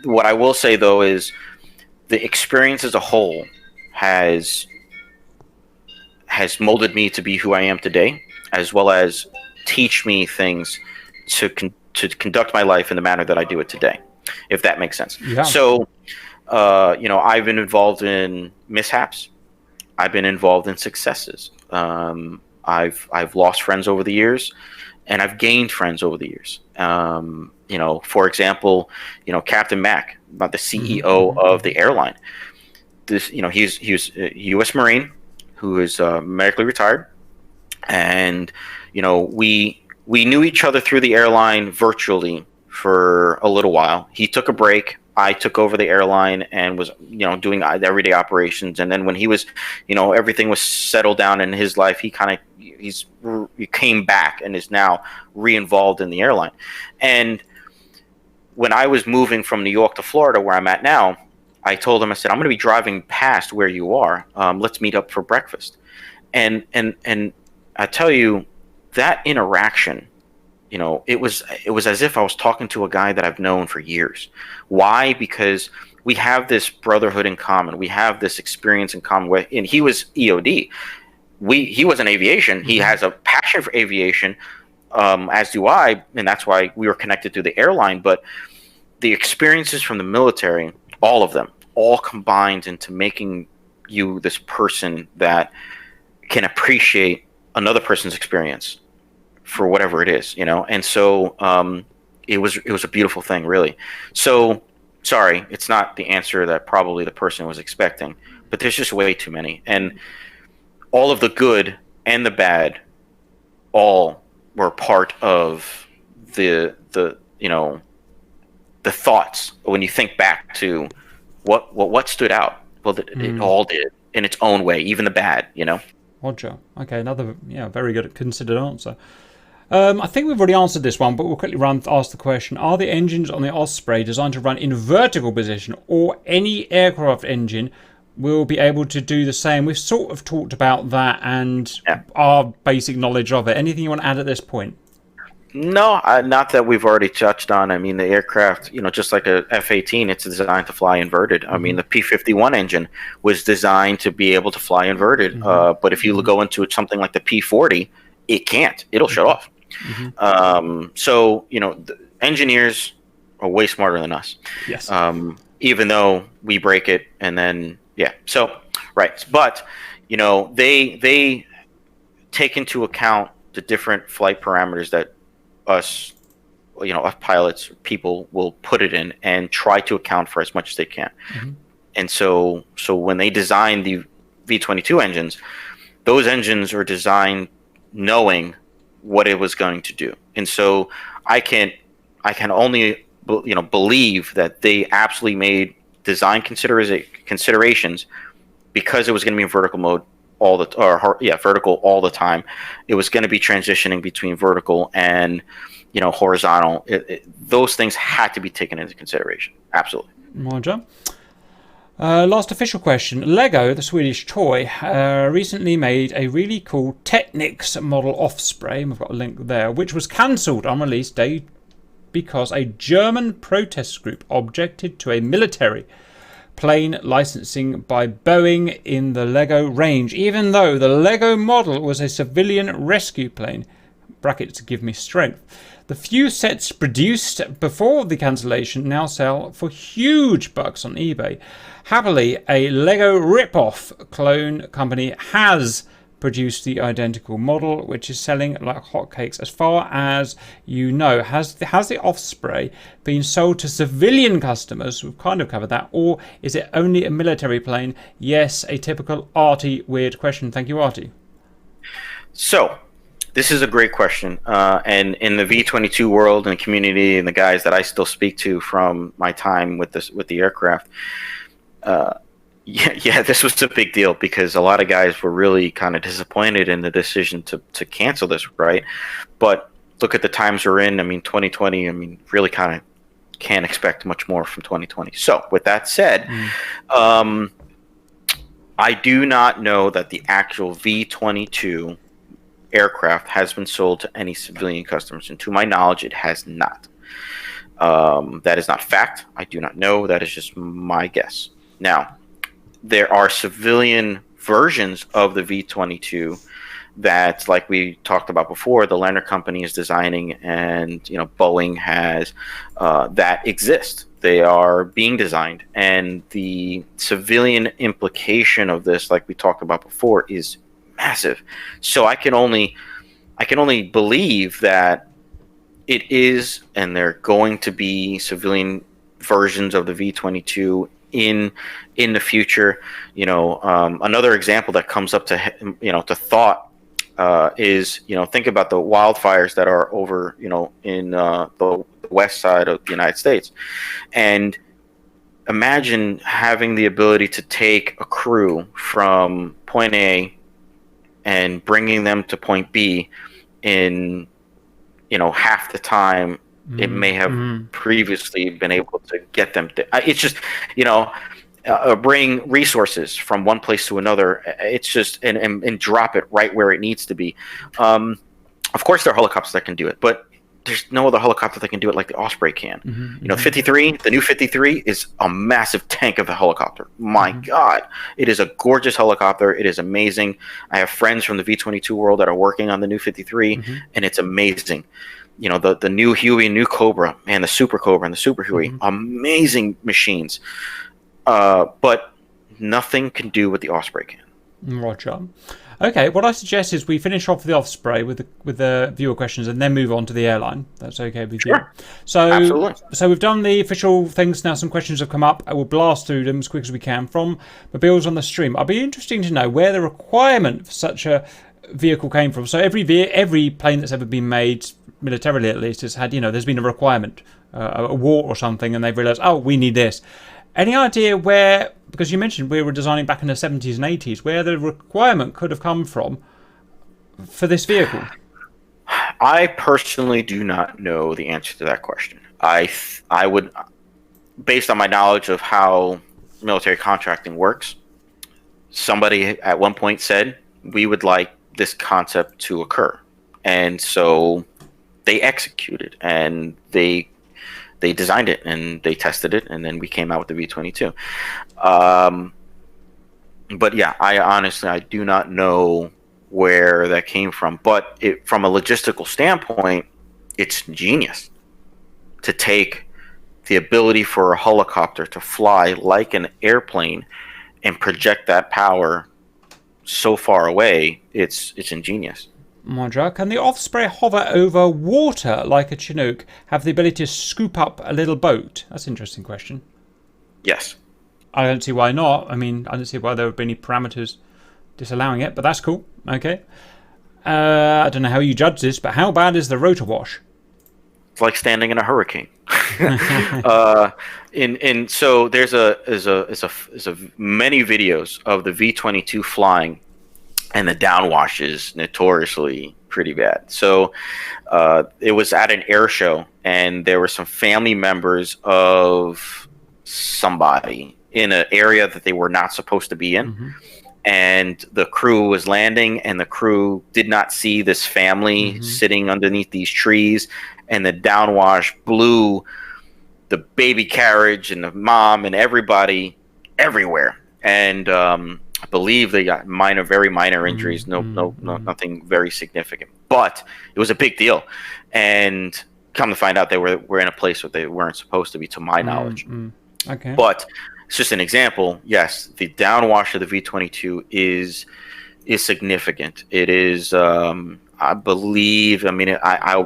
What I will say though is the experience as a whole has molded me to be who I am today, as well as teach me things to conduct my life in the manner that I do it today, if that makes sense. Yeah. So, I've been involved in mishaps. I've been involved in successes. I've lost friends over the years, and I've gained friends over the years. For example, Captain Mack, about the CEO of the airline. This, he's a U.S. Marine who is medically retired, and we knew each other through the airline virtually for a little while. He took a break. I took over the airline and was, doing everyday operations. And then when he was, everything was settled down in his life, he came back and is now re-involved in the airline. And when I was moving from New York to Florida, where I'm at now, I told him, I said, I'm going to be driving past where you are. Let's meet up for breakfast. And I tell you, that interaction, it was as if I was talking to a guy that I've known for years. Why? Because we have this brotherhood in common. We have this experience in common. And he was EOD. He was in aviation. He has a passion for aviation, as do I, and that's why we were connected through the airline. But the experiences from the military, all of them, all combined into making you this person that can appreciate another person's experience for whatever it is, And so it was a beautiful thing, really. So sorry, it's not the answer that probably the person was expecting, but there's just way too many. And all of the good and the bad all were part of the thoughts when you think back to what stood out. Well, it all did in its own way, even the bad, Roger. Okay, another very good considered answer. I think we've already answered this one, but we'll quickly ask the question: are the engines on the Osprey designed to run in vertical position, or any aircraft engine will be able to do the same? We've sort of talked about that and our basic knowledge of it. Anything you want to add at this point? No, not that we've already touched on. I mean, the aircraft, just like a F-18, it's designed to fly inverted. I mean, the P-51 engine was designed to be able to fly inverted. But if you go into something like the P-40, it can't. It'll shut off. So, the engineers are way smarter than us. Yes. Even though we break it and then, So, right. But, they take into account the different flight parameters that us pilots, people will put it in and try to account for as much as they can. And so when they design the V-22 engines, those engines are designed knowing what it was going to do. And so I can only believe that they absolutely made design considerations because it was going to be in vertical mode vertical all the time. It was going to be transitioning between vertical and horizontal. Those things had to be taken into consideration. Absolutely. Roger. Last official question. Lego, the Swedish toy, recently made a really cool Technics model Osprey, and we've got a link there, which was cancelled on release day because a German protest group objected to a military plane licensing by Boeing in the Lego range, even though the Lego model was a civilian rescue plane. Brackets give me strength. The few sets produced before the cancellation now sell for huge bucks on eBay. Happily, a Lego rip-off clone company has produced the identical model, which is selling like hotcakes. As far as you know, has the Osprey been sold to civilian customers? We've kind of covered that. Or is it only a military plane? Yes, a typical Artie weird question. Thank you, Artie. So, this is a great question. And in the V-22 world and the community and the guys that I still speak to from my time with the aircraft, this was a big deal because a lot of guys were really kind of disappointed in the decision to cancel this, right? But look at the times we're in. I mean, 2020, really kind of can't expect much more from 2020. So with that said, I do not know that the actual V-22 aircraft has been sold to any civilian customers. And to my knowledge, it has not. That is not fact. I do not know. That is just my guess. Now, there are civilian versions of the V-22 that, like we talked about before, the Lander company is designing, and Boeing has that exist. They are being designed, and the civilian implication of this, like we talked about before, is massive. So I can only believe that it is, and they're going to be civilian versions of the V-22 in the future. Another example that comes up to thought is think about the wildfires that are over in the west side of the United States. And imagine having the ability to take a crew from point A and bringing them to point B in, half the time it may have previously been able to get them to. It's just, bring resources from one place to another. It's just, and drop it right where it needs to be. Of course, there are helicopters that can do it, but there's no other helicopter that can do it like the Osprey can. 53, the new 53 is a massive tank of a helicopter. My God, it is a gorgeous helicopter. It is amazing. I have friends from the V-22 world that are working on the new 53, and it's amazing. The new Huey and new Cobra, and the Super Cobra and the Super Huey, amazing machines. But nothing can do what the Osprey can. Roger. Okay, what I suggest is we finish off the Osprey with the viewer questions and then move on to the airline. That's okay with you? So, absolutely. So we've done the official things. Now some questions have come up. I will blast through them as quick as we can from the bills on the stream. I'd be interesting to know where the requirement for such a vehicle came from. So every plane that's ever been made, militarily at least, has had, there's been a requirement, a war or something, and they've realised, oh, we need this. Any idea where, because you mentioned we were designing back in the 70s and 80s, where the requirement could have come from for this vehicle? I personally do not know the answer to that question. I would, based on my knowledge of how military contracting works, somebody at one point said, we would like this concept to occur. And so they executed, and they designed it and they tested it, and then we came out with the V-22. But yeah, I do not know where that came from. But from a logistical standpoint, it's genius to take the ability for a helicopter to fly like an airplane and project that power so far away. It's ingenious. Roger. Can the Osprey hover over water like a Chinook, have the ability to scoop up a little boat? That's an interesting question. Yes. I don't see why not. I mean, I don't see why there would be any parameters disallowing it, but that's cool. Okay. I don't know how you judge this, but how bad is the rotor wash? It's like standing in a hurricane. So there's many videos of the V-22 flying, and the downwash is notoriously pretty bad. So it was at an air show, and there were some family members of somebody in an area that they were not supposed to be in. And the crew was landing, and the crew did not see this family sitting underneath these trees, and the downwash blew the baby carriage and the mom and everybody everywhere. And I believe they got very minor injuries. Nothing very significant, but it was a big deal. And come to find out, they were in a place where they weren't supposed to be, to my knowledge. Okay. But it's just an example. Yes, the downwash of the V-22 is significant. It is, I believe. I mean,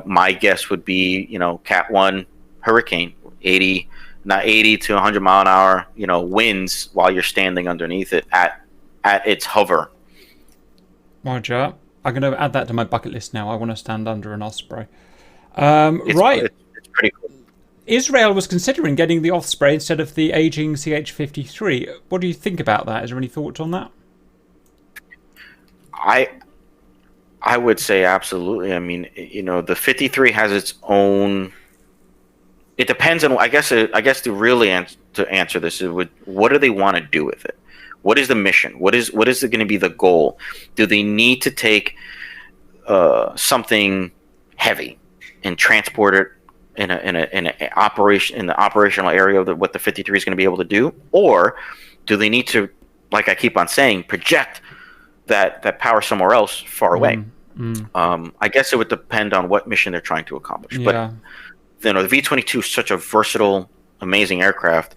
my guess would be, Cat 1 hurricane, 80 to 100 mile an hour, winds while you're standing underneath it at its hover. Roger. I'm going to add that to my bucket list now. I want to stand under an Osprey. It's pretty cool. Israel was considering getting the Osprey instead of the aging CH-53. What do you think about that? Is there any thoughts on that? I would say absolutely. I mean, the 53 has its own. It depends on. I guess to really answer this, what do they want to do with it? What is the mission? What is going to be the goal? Do they need to take something heavy and transport it in the operational area of what the 53 is going to be able to do, or do they need to, like I keep on saying, project that power somewhere else far away? I guess it would depend on what mission they're trying to accomplish. Yeah. But the V-22 is such a versatile, amazing aircraft.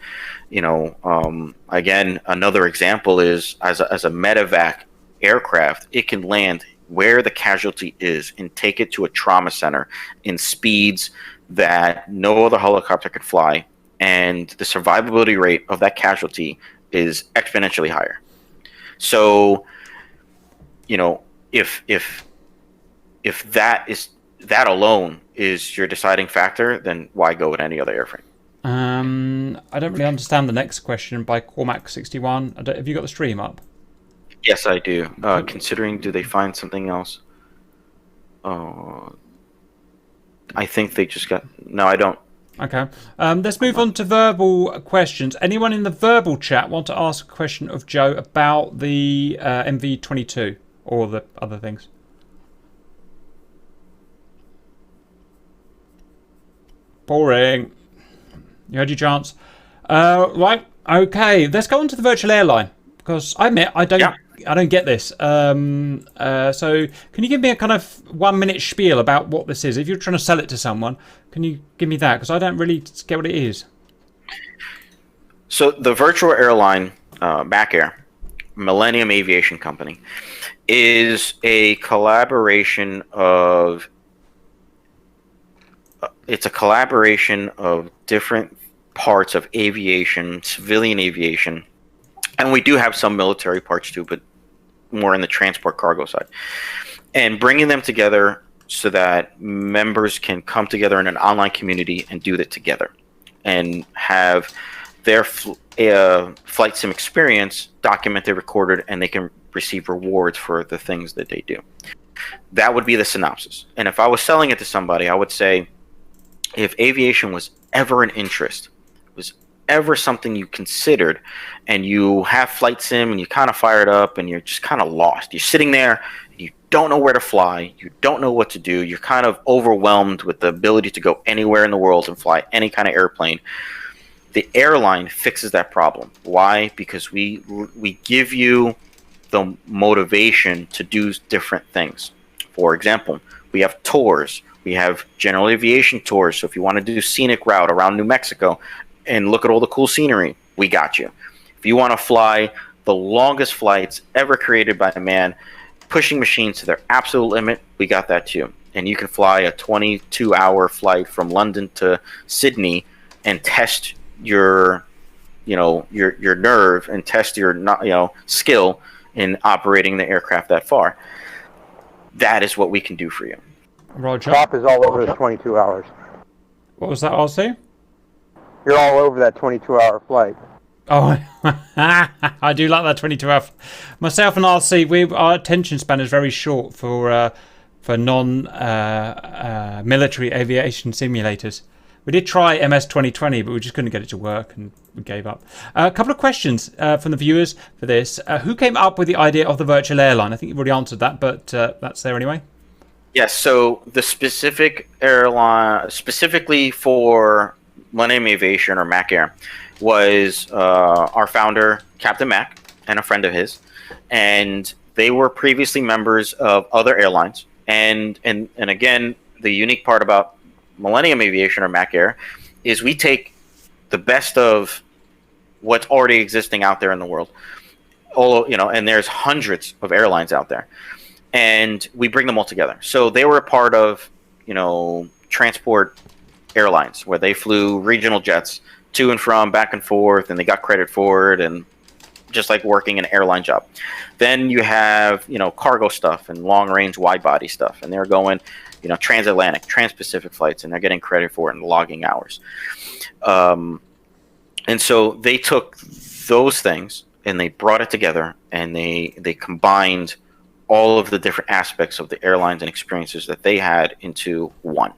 Again, another example is as a medevac aircraft, it can land where the casualty is and take it to a trauma center in speeds that no other helicopter could fly, and the survivability rate of that casualty is exponentially higher. So, if that is that alone is your deciding factor, then why go with any other airframe? I don't really understand the next question by Cormac61. Have you got the stream up? Yes, I do. Considering, do they find something else? I think they just got... No, I don't. Okay. Let's move on to verbal questions. Anyone in the verbal chat want to ask a question of Joe about the MV-22 or the other things? Boring. You had your chance. Right. Okay. Let's go on to the virtual airline, because I admit I don't get this. So can you give me a kind of 1 minute spiel about what this is? If you're trying to sell it to someone, can you give me that? Because I don't really get what it is. So the virtual airline, Mac Air, Millennium Aviation Company, is a collaboration of... it's a collaboration of different parts of aviation, civilian aviation, and we do have some military parts too, but more in the transport cargo side. And bringing them together so that members can come together in an online community and do that together and have their flight sim experience documented, recorded, and they can receive rewards for the things that they do. That would be the synopsis. And if I was selling it to somebody, I would say, if aviation was ever an interest, was ever something you considered, and you have flight sim and you kind of fire it up and you're just kind of lost. You're sitting there, you don't know where to fly, you don't know what to do, you're kind of overwhelmed with the ability to go anywhere in the world and fly any kind of airplane. The airline fixes that problem. Why? Because we give you the motivation to do different things. For example, we have tours. We have general aviation tours. So if you want to do scenic route around New Mexico and look at all the cool scenery, we got you. If you want to fly the longest flights ever created by man, pushing machines to their absolute limit, we got that too. And you can fly a 22-hour flight from London to Sydney and test your nerve and test your skill in operating the aircraft that far. That is what we can do for you. Roger. Top is all over the 22 hours. What was that, RC? You're all over that 22-hour flight. Oh, I do like that 22-hour. Myself and RC, our attention span is very short for non-military aviation simulators. We did try MS 2020, but we just couldn't get it to work, and we gave up. A couple of questions from the viewers for this. Who came up with the idea of the virtual airline? I think you've already answered that, but that's there anyway. Yes, so the specific airline, specifically for Millennium Aviation or Mac Air, was our founder, Captain Mac, and a friend of his. And they were previously members of other airlines. And again, the unique part about Millennium Aviation or Mac Air is we take the best of what's already existing out there in the world. And there's hundreds of airlines out there. And we bring them all together. So they were a part of, transport airlines where they flew regional jets to and from, back and forth, and they got credit for it, and just like working an airline job. Then you have, cargo stuff and long-range wide-body stuff, and they're going, transatlantic, trans-Pacific flights, and they're getting credit for it in logging hours. And so they took those things and they brought it together, and they combined all of the different aspects of the airlines and experiences that they had into one.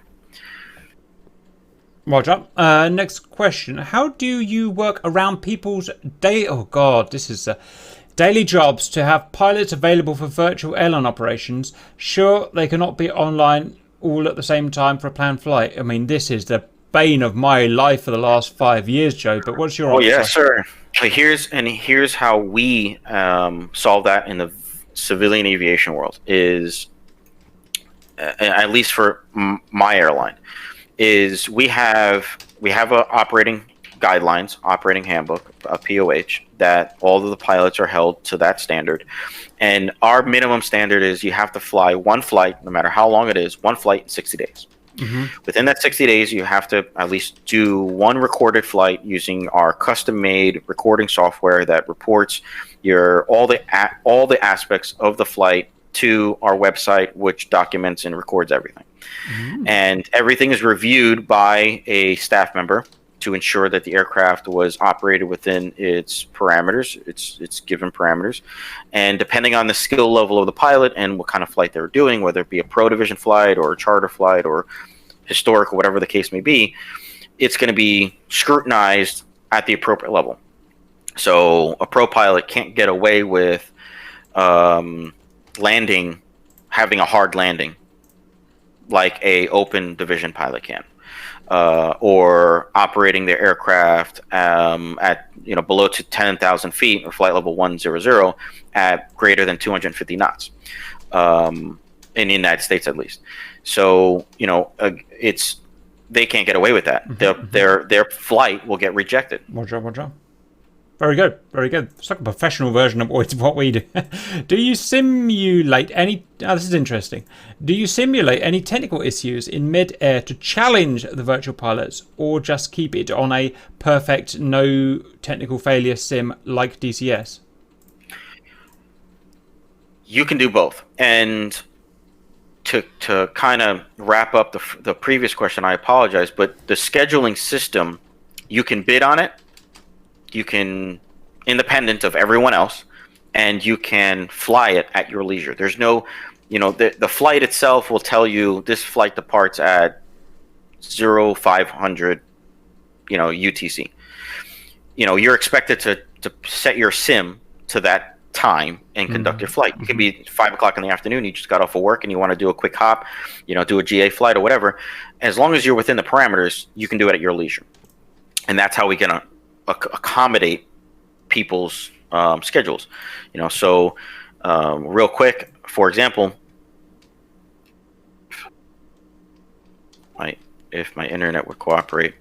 Roger. Next question. How do you work around people's daily jobs to have pilots available for virtual airline operations? Sure, they cannot be online all at the same time for a planned flight. I mean, this is the bane of my life for the last 5 years, Joe, but what's your answer? Oh, yes, sir. Here's how we solve that in the civilian aviation world is, at least for my airline, is we have a operating guidelines, operating handbook, a POH, that all of the pilots are held to that standard. And our minimum standard is you have to fly one flight, no matter how long it is, one flight in 60 days. Mm-hmm. Within that 60 days, you have to at least do one recorded flight using our custom-made recording software that reports all the aspects of the flight to our website, which documents and records everything. And everything is reviewed by a staff member to ensure that the aircraft was operated within its parameters, its given parameters. And depending on the skill level of the pilot and what kind of flight they were doing, whether it be a pro division flight or a charter flight or historic or whatever the case may be, it's going to be scrutinized at the appropriate level. So a pro pilot can't get away with having a hard landing like a open division pilot can, or operating their aircraft at below 10,000 feet or flight level 100 at greater than 250 knots in the United States at least. So they can't get away with that. Their flight will get rejected. Roger. Very good, very good. It's like a professional version of what we do. Do you simulate any... this is interesting. Do you simulate any technical issues in mid-air to challenge the virtual pilots, or just keep it on a perfect, no technical failure sim like DCS? You can do both. And to kind of wrap up the previous question, I apologize, but the scheduling system, you can bid on it. You can, independent of everyone else, and you can fly it at your leisure. There's no, the flight itself will tell you this flight departs at 0500, UTC. You're expected to set your sim to that time and conduct your flight. It could be 5 o'clock in the afternoon. You just got off of work and you want to do a quick hop, do a GA flight or whatever. As long as you're within the parameters, you can do it at your leisure. And that's how we can accommodate people's schedules. So real quick, for example, if my internet would cooperate.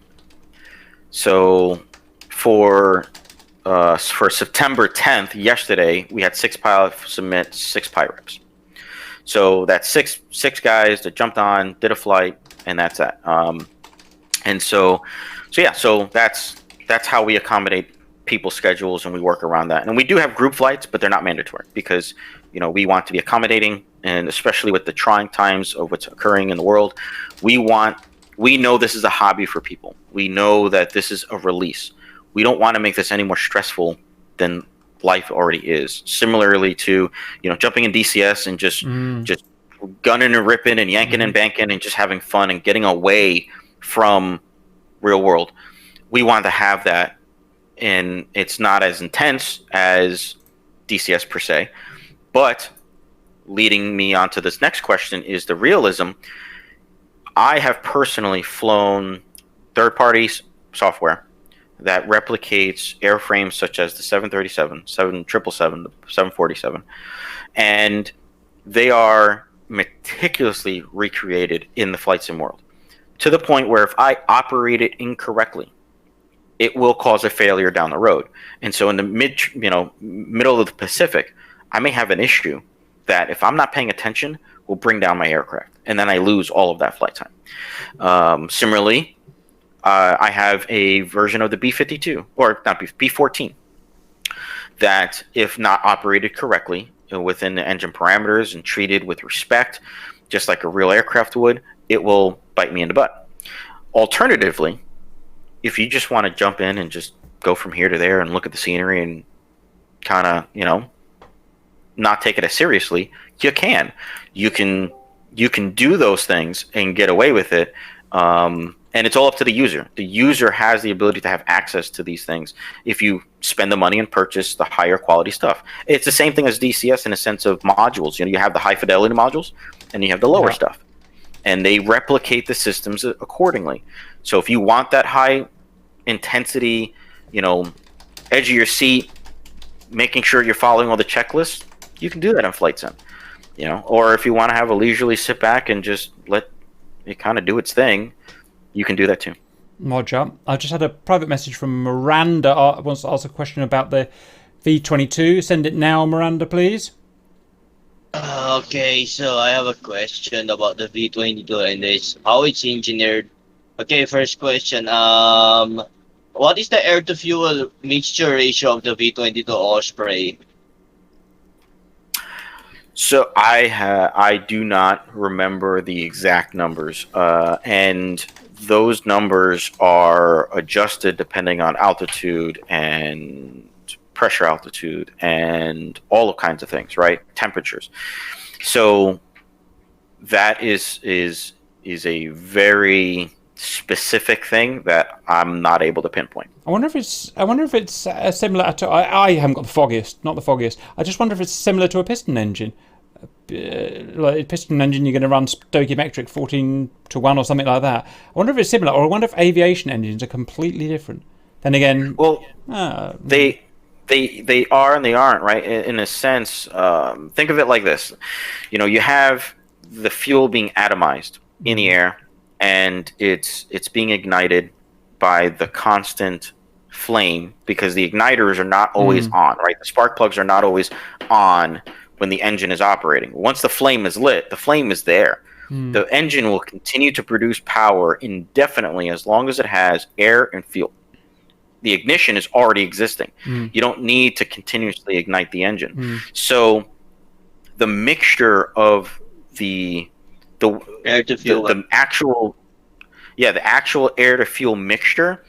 So for September 10th, yesterday, we had 6 pilots submit 6 PIREPs. So that's six guys that jumped on, did a flight, and that's that. And so that's how we accommodate people's schedules, and we work around that. And we do have group flights, but they're not mandatory because we want to be accommodating, and especially with the trying times of what's occurring in the world, we know this is a hobby for people. We know that this is a release. We don't want to make this any more stressful than life already is. Similarly to jumping in DCS and just gunning and ripping and yanking and banking and just having fun and getting away from real world. We want to have that, and it's not as intense as DCS per se. But leading me on to this next question is the realism. I have personally flown third-party software that replicates airframes such as the 737, 777, the 747, and they are meticulously recreated in the flight sim world, to the point where if I operate it incorrectly, it will cause a failure down the road. And so in the middle of the Pacific, I may have an issue that if I'm not paying attention will bring down my aircraft, and then I lose all of that flight time. Similarly, I have a version of the B-52, or not B-14, that if not operated correctly within the engine parameters and treated with respect, just like a real aircraft would, it will bite me in the butt. Alternatively, if you just want to jump in and just go from here to there and look at the scenery and kind of, not take it as seriously, you can. You can do those things and get away with it. And it's all up to the user. The user has the ability to have access to these things if you spend the money and purchase the higher quality stuff. It's the same thing as DCS in a sense of modules. You have the high fidelity modules and you have the lower stuff. And they replicate the systems accordingly. So if you want that high intensity, edge of your seat, making sure you're following all the checklists, you can do that in Flight Sim. Or if you want to have a leisurely sit back and just let it kind of do its thing, you can do that too. Roger. I just had a private message from Miranda. Wants to ask a question about the V-22. Send it now, Miranda, please. Okay, so I have a question about the V-22 and how it's engineered. Okay, first question. What is the air-to-fuel mixture ratio of the V-22 Osprey? So I do not remember the exact numbers, and those numbers are adjusted depending on altitude and pressure altitude and all kinds of things, right? Temperatures. So that is a very specific thing that I'm not able to pinpoint. I wonder if it's similar to. I haven't got the foggiest, not the foggiest. I just wonder if it's similar to a piston engine. Like a piston engine, you're going to run stoichiometric 14-1 or something like that. I wonder if it's similar, or I wonder if aviation engines are completely different. Then again, well, they are and they aren't, right? In a sense, think of it like this: you have the fuel being atomized in the air, and it's being ignited by the constant flame, because the igniters are not always on, right? The spark plugs are not always on when the engine is operating. Once the flame is lit, the flame is there. The engine will continue to produce power indefinitely as long as it has air and fuel. The ignition is already existing. You don't need to continuously ignite the engine. So the mixture of the Air to fuel. the actual air to fuel mixture,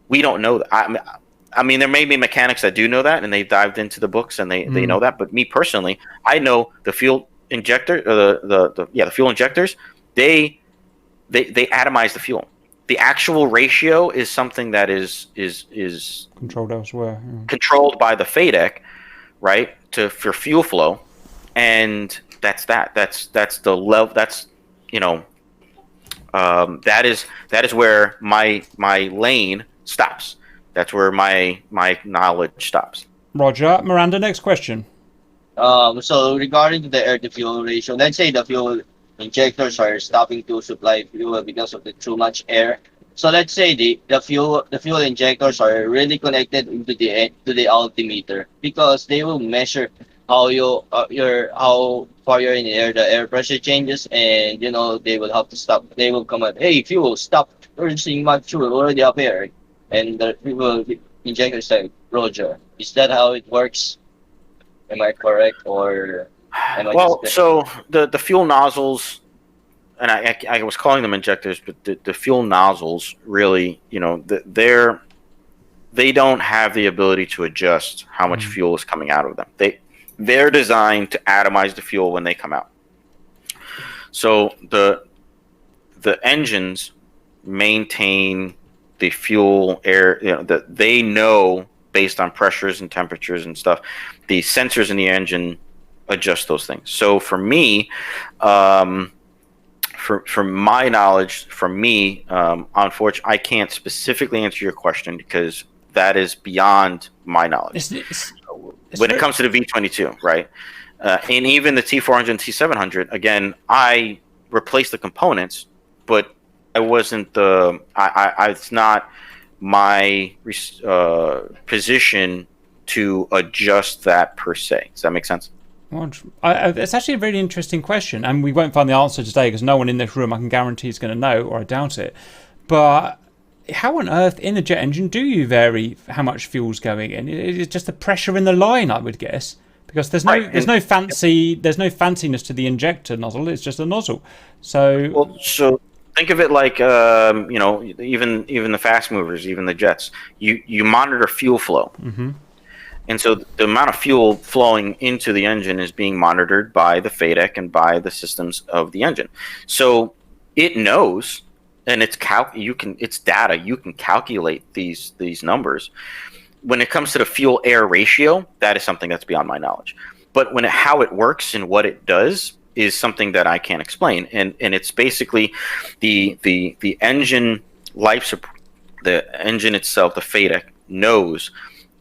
we don't know that. I mean, there may be mechanics that do know that, and they've dived into the books and they know that. But me personally, I know the fuel injector, the fuel injectors, they atomize the fuel. The actual ratio is something that is controlled elsewhere. Controlled by the FADEC, right? For fuel flow, and that's the level. That's that is where my lane stops. That's where my knowledge stops. Roger. Miranda, next question. So regarding to the air to fuel ratio, let's say the fuel injectors are stopping to supply fuel because of the too much air. So let's say the fuel injectors are really connected into the altimeter, because they will measure how how far you're in the air, the air pressure changes, and they will have to stop. They will come out, hey, fuel, stop producing much fuel, already up air, and the fuel injectors say, Roger. Is that how it works? Am I correct, or am I so the fuel nozzles, and I was calling them injectors, but the fuel nozzles really, they don't have the ability to adjust how much fuel is coming out of them. They're designed to atomize the fuel when they come out. So the engines maintain the fuel air, that they know based on pressures and temperatures and stuff. The sensors in the engine adjust those things. So for me, from my knowledge, unfortunately, I can't specifically answer your question because that is beyond my knowledge. When it comes to the V-22, right? And even the T400 and T700, again, I replaced the components, but I wasn't it's not my position to adjust that per se. Does that make sense? Well, it's actually a really interesting question, and we won't find the answer today because no one in this room, I can guarantee, is going to know, or I doubt it. But how on earth in a jet engine do you vary how much fuel's going in? It's just the pressure in the line, I would guess, because there's no fanciness to the injector nozzle. It's just a nozzle. So think of it like even the fast movers, even the jets. You monitor fuel flow, and so the amount of fuel flowing into the engine is being monitored by the FADEC and by the systems of the engine. So it knows, and it's data. You can calculate these numbers. When it comes to the fuel air ratio, that is something that's beyond my knowledge. But how it works and what it does is something that I can't explain. And it's basically the engine life support. The engine itself, the FADEC, knows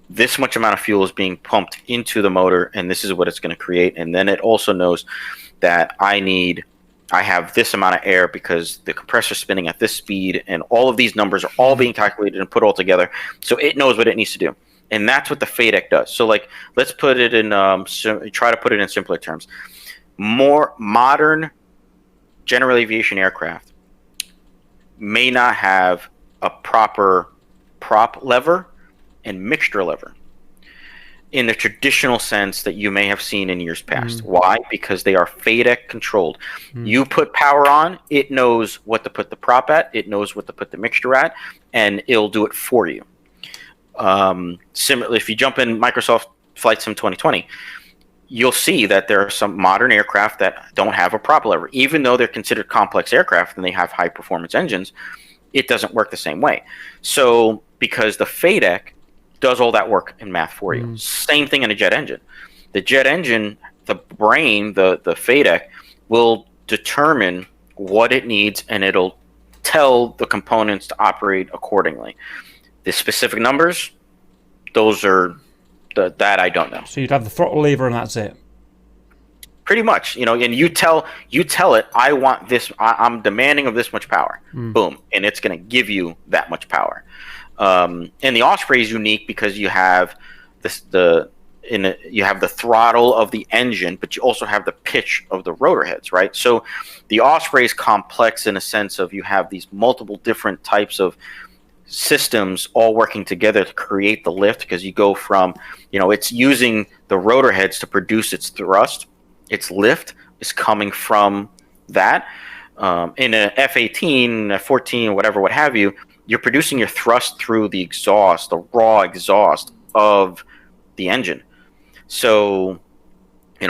this much amount of fuel is being pumped into the motor, and this is what it's going to create. And then it also knows that I have this amount of air because the compressor is spinning at this speed, and all of these numbers are all being calculated and put all together. So it knows what it needs to do. And that's what the FADEC does. So let's put it in, try to put it in simpler terms. More modern general aviation aircraft may not have a proper prop lever and mixture lever. in the traditional sense that you may have seen in years past. Why? Because they are FADEC controlled. You put power on, it knows what to put the prop at, it knows what to put the mixture at, and it'll do it for you. Similarly, if you jump in Microsoft Flight Sim 2020, you'll see that there are some modern aircraft that don't have a prop lever. Even though they're considered complex aircraft and they have high performance engines, it doesn't work the same way. So because the FADEC does all that work in math for you. Same thing in a jet engine. The jet engine, the brain, the FADEC will determine what it needs, and it'll tell the components to operate accordingly. The specific numbers, those are that I don't know. So you'd have the throttle lever and that's it. Pretty much, and you tell it, I want this, I'm demanding of this much power. Boom, and it's going to give you that much power. And the Osprey is unique because you have you have the throttle of the engine, but you also have the pitch of the rotor heads, right? So the Osprey is complex in a sense of you have these multiple different types of systems all working together to create the lift, because you go from, it's using the rotor heads to produce its thrust. Its lift is coming from that. In a F-18, F-14, whatever, what have you, you're producing your thrust through the exhaust, the raw exhaust of the engine. So,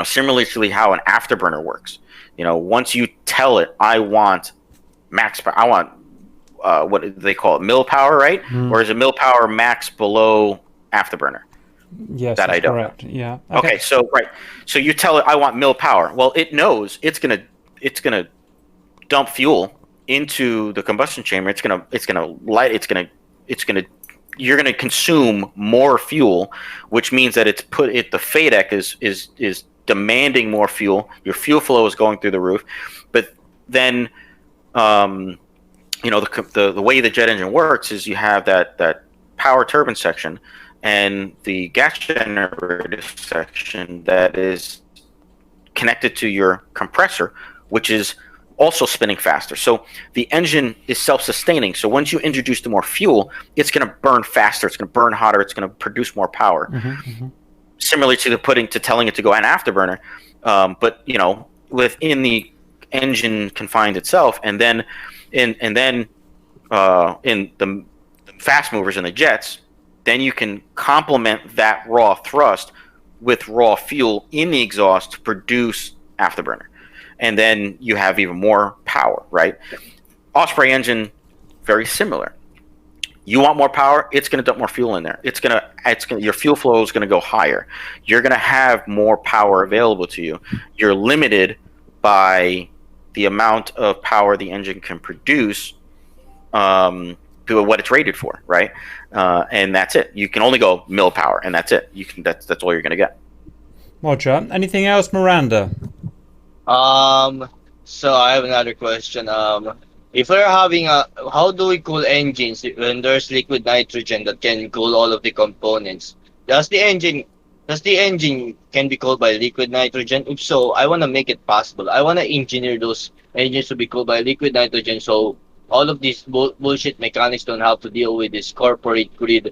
similarly how an afterburner works, once you tell it, I want max power, I want what do they call it, mill power, right? Or is it mill power max below afterburner? Yes, that that's I don't correct. know. Yeah. Okay, so so you tell it I want mill power. Well, it knows it's gonna dump fuel into the combustion chamber. You're gonna consume more fuel, which means that the FADEC is demanding more fuel. Your fuel flow is going through the roof, but then the way the jet engine works is you have that power turbine section and the gas generator section that is connected to your compressor, which is also spinning faster. So the engine is self-sustaining. So once you introduce the more fuel, it's going to burn faster. It's going to burn hotter. It's going to produce more power. Similarly to telling it to go an afterburner, but within the engine confined itself, and then in the fast movers and the jets, then you can complement that raw thrust with raw fuel in the exhaust to produce afterburner. And then you have even more power, right? Osprey engine, very similar. You want more power, it's going to dump more fuel in there. Your fuel flow is going to go higher. You're going to have more power available to you. You're limited by the amount of power the engine can produce, to what it's rated for, right? And that's it. You can only go mill power, and that's it. That's all you're going to get. Roger. Anything else, Miranda? So I have another question. If we're having how do we cool engines when there's liquid nitrogen that can cool all of the components? Does the engine can be cooled by liquid nitrogen? If so, I want to make it possible. I want to engineer those engines to be cooled by liquid nitrogen, so all of these bullshit mechanics don't have to deal with this corporate greed.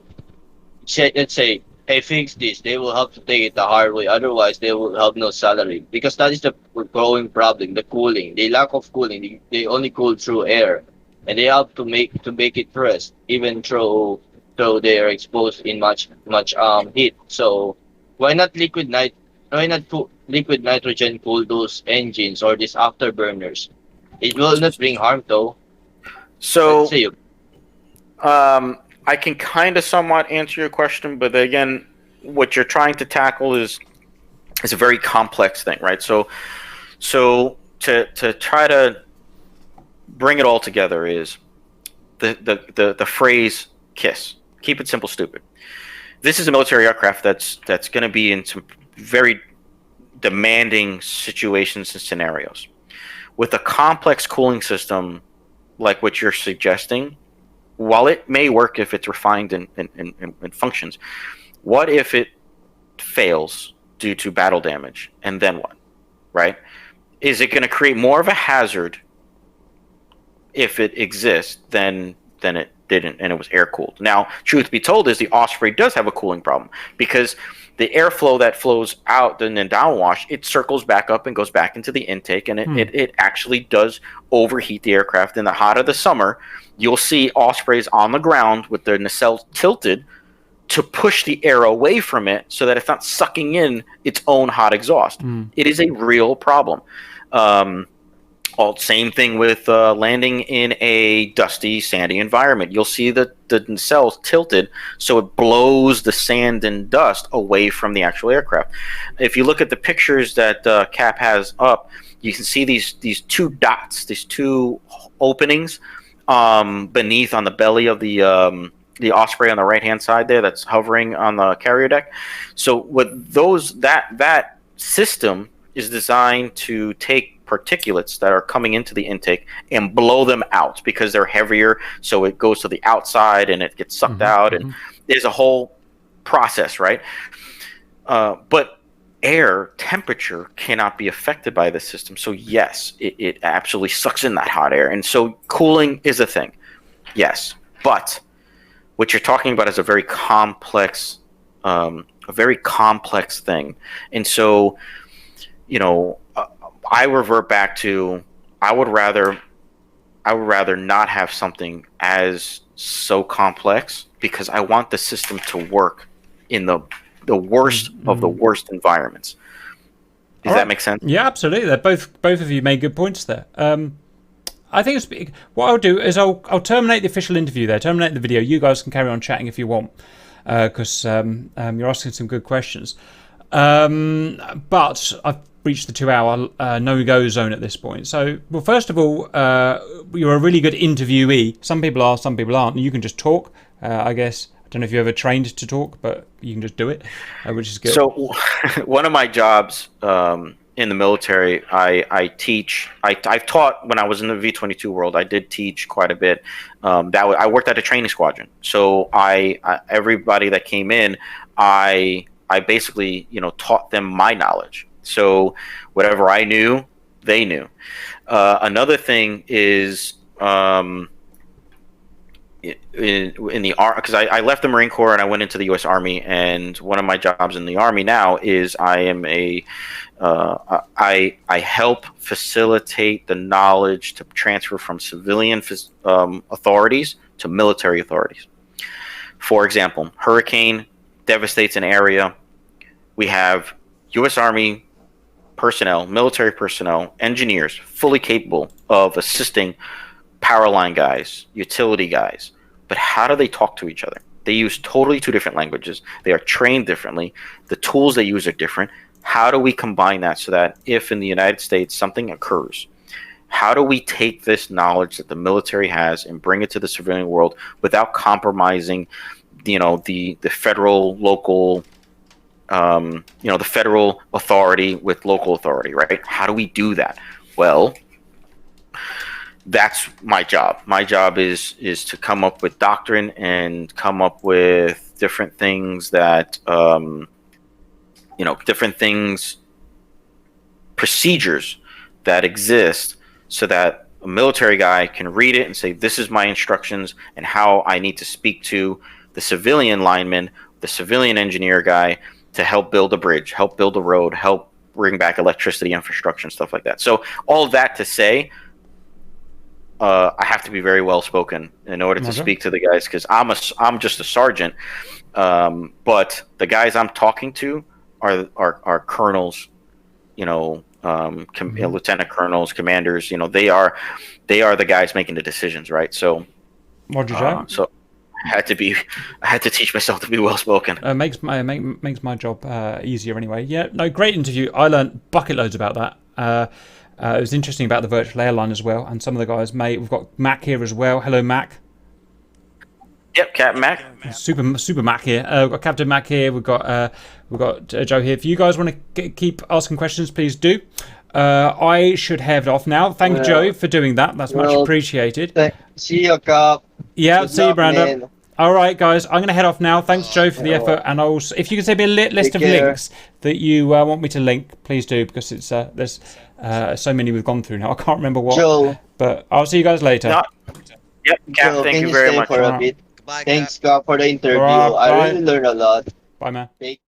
Let's say, hey, fix this. They will have to take it the hard way. Otherwise, they will have no salary. Because that is the growing problem, the cooling. The lack of cooling. They only cool through air. And they have to make it rest, even though they are exposed in much heat. So why not liquid nitrogen cool those engines or these afterburners? It will not bring harm though. So I can kind of somewhat answer your question, but again, what you're trying to tackle is a very complex thing, right? So to try to bring it all together is the phrase KISS. Keep it simple, stupid. This is a military aircraft that's going to be in some very demanding situations and scenarios. With a complex cooling system like what you're suggesting, while it may work if it's refined and functions, what if it fails due to battle damage? And then what, right? Is it going to create more of a hazard if it exists than it didn't and it was air cooled? Now, truth be told is the Osprey does have a cooling problem because the airflow that flows out and then downwash, it circles back up and goes back into the intake, and it actually does overheat the aircraft. In the hot of the summer, you'll see Ospreys on the ground with their nacelles tilted to push the air away from it so that it's not sucking in its own hot exhaust. It is a real problem. Same thing with landing in a dusty, sandy environment. You'll see the nacelles tilted so it blows the sand and dust away from the actual aircraft. If you look at the pictures that Cap has up, you can see these two dots, these two openings beneath on the belly of the Osprey on the right-hand side there that's hovering on the carrier deck. So with those, that system is designed to take particulates that are coming into the intake and blow them out because they're heavier, so it goes to the outside and it gets sucked out, and there's a whole process, right? But air temperature cannot be affected by this system, so yes, it absolutely sucks in that hot air, and so cooling is a thing, yes, but what you're talking about is a very complex thing, and so I revert back to I would rather not have something as so complex, because I want the system to work in the worst of the worst environments. Does that make sense? Yeah, absolutely. Both of you made good points there. I think what I'll do is I'll terminate the official interview there, terminate the video. You guys can carry on chatting if you want, because you're asking some good questions. But I've reached the 2-hour no-go zone at this point. So, well, first of all, you're a really good interviewee. Some people are, some people aren't. You can just talk, I guess. I don't know if you ever trained to talk, but you can just do it, which is good. So, one of my jobs in the military, I teach. I've taught when I was in the V-22 world. I did teach quite a bit. I worked at a training squadron. So, everybody that came in, I basically, taught them my knowledge. So whatever I knew, they knew. Another thing is in the Army, because I left the Marine Corps and I went into the U.S. Army, and one of my jobs in the Army now is I help facilitate the knowledge to transfer from civilian authorities to military authorities. For example, hurricane devastates an area. We have U.S. Army personnel, military personnel, engineers fully capable of assisting power line guys, utility guys. But how do they talk to each other? They use totally two different languages. They are trained differently. The tools they use are different. How do we combine that so that if in the United States something occurs, how do we take this knowledge that the military has and bring it to the civilian world without compromising, the federal, local, the federal authority with local authority, right? How do we do that? Well, that's my job. My job is to come up with doctrine and come up with different things that, procedures that exist so that a military guy can read it and say, this is my instructions and how I need to speak to the civilian lineman, the civilian engineer guy, to help build a bridge, help build a road, help bring back electricity infrastructure and stuff like that. So all of that to say, I have to be very well spoken in order to speak to the guys, because I'm just a sergeant, but the guys I'm talking to are colonels, lieutenant colonels, commanders. They are the guys making the decisions, right? So, so I had to teach myself to be well spoken. Makes my job easier anyway. Yeah, no, great interview. I learned bucket loads about that. It was interesting about the virtual airline as well, and some of the guys. We've got Mac here as well. Hello, Mac. Yep, Captain Mac. Super Mac here. We've got Captain Mac here. We've got Joe here. If you guys want to keep asking questions, please do. I should head off now. Thank you, Joe, for doing that. That's much appreciated. See you, Cap. Yeah, Good see you, luck, Brandon. man. All right, guys, I'm going to head off now. Thanks, Joe, for the effort. And if you can send me a list of links that you want me to link, please do, because it's there's so many we've gone through now. I can't remember what. Joe. But I'll see you guys later. Yep, Cap, Joe, thank can you very stay much. for a bit? Goodbye, Thanks, Cap, for the interview. All right, I bye. really learned a lot. Bye, man. Take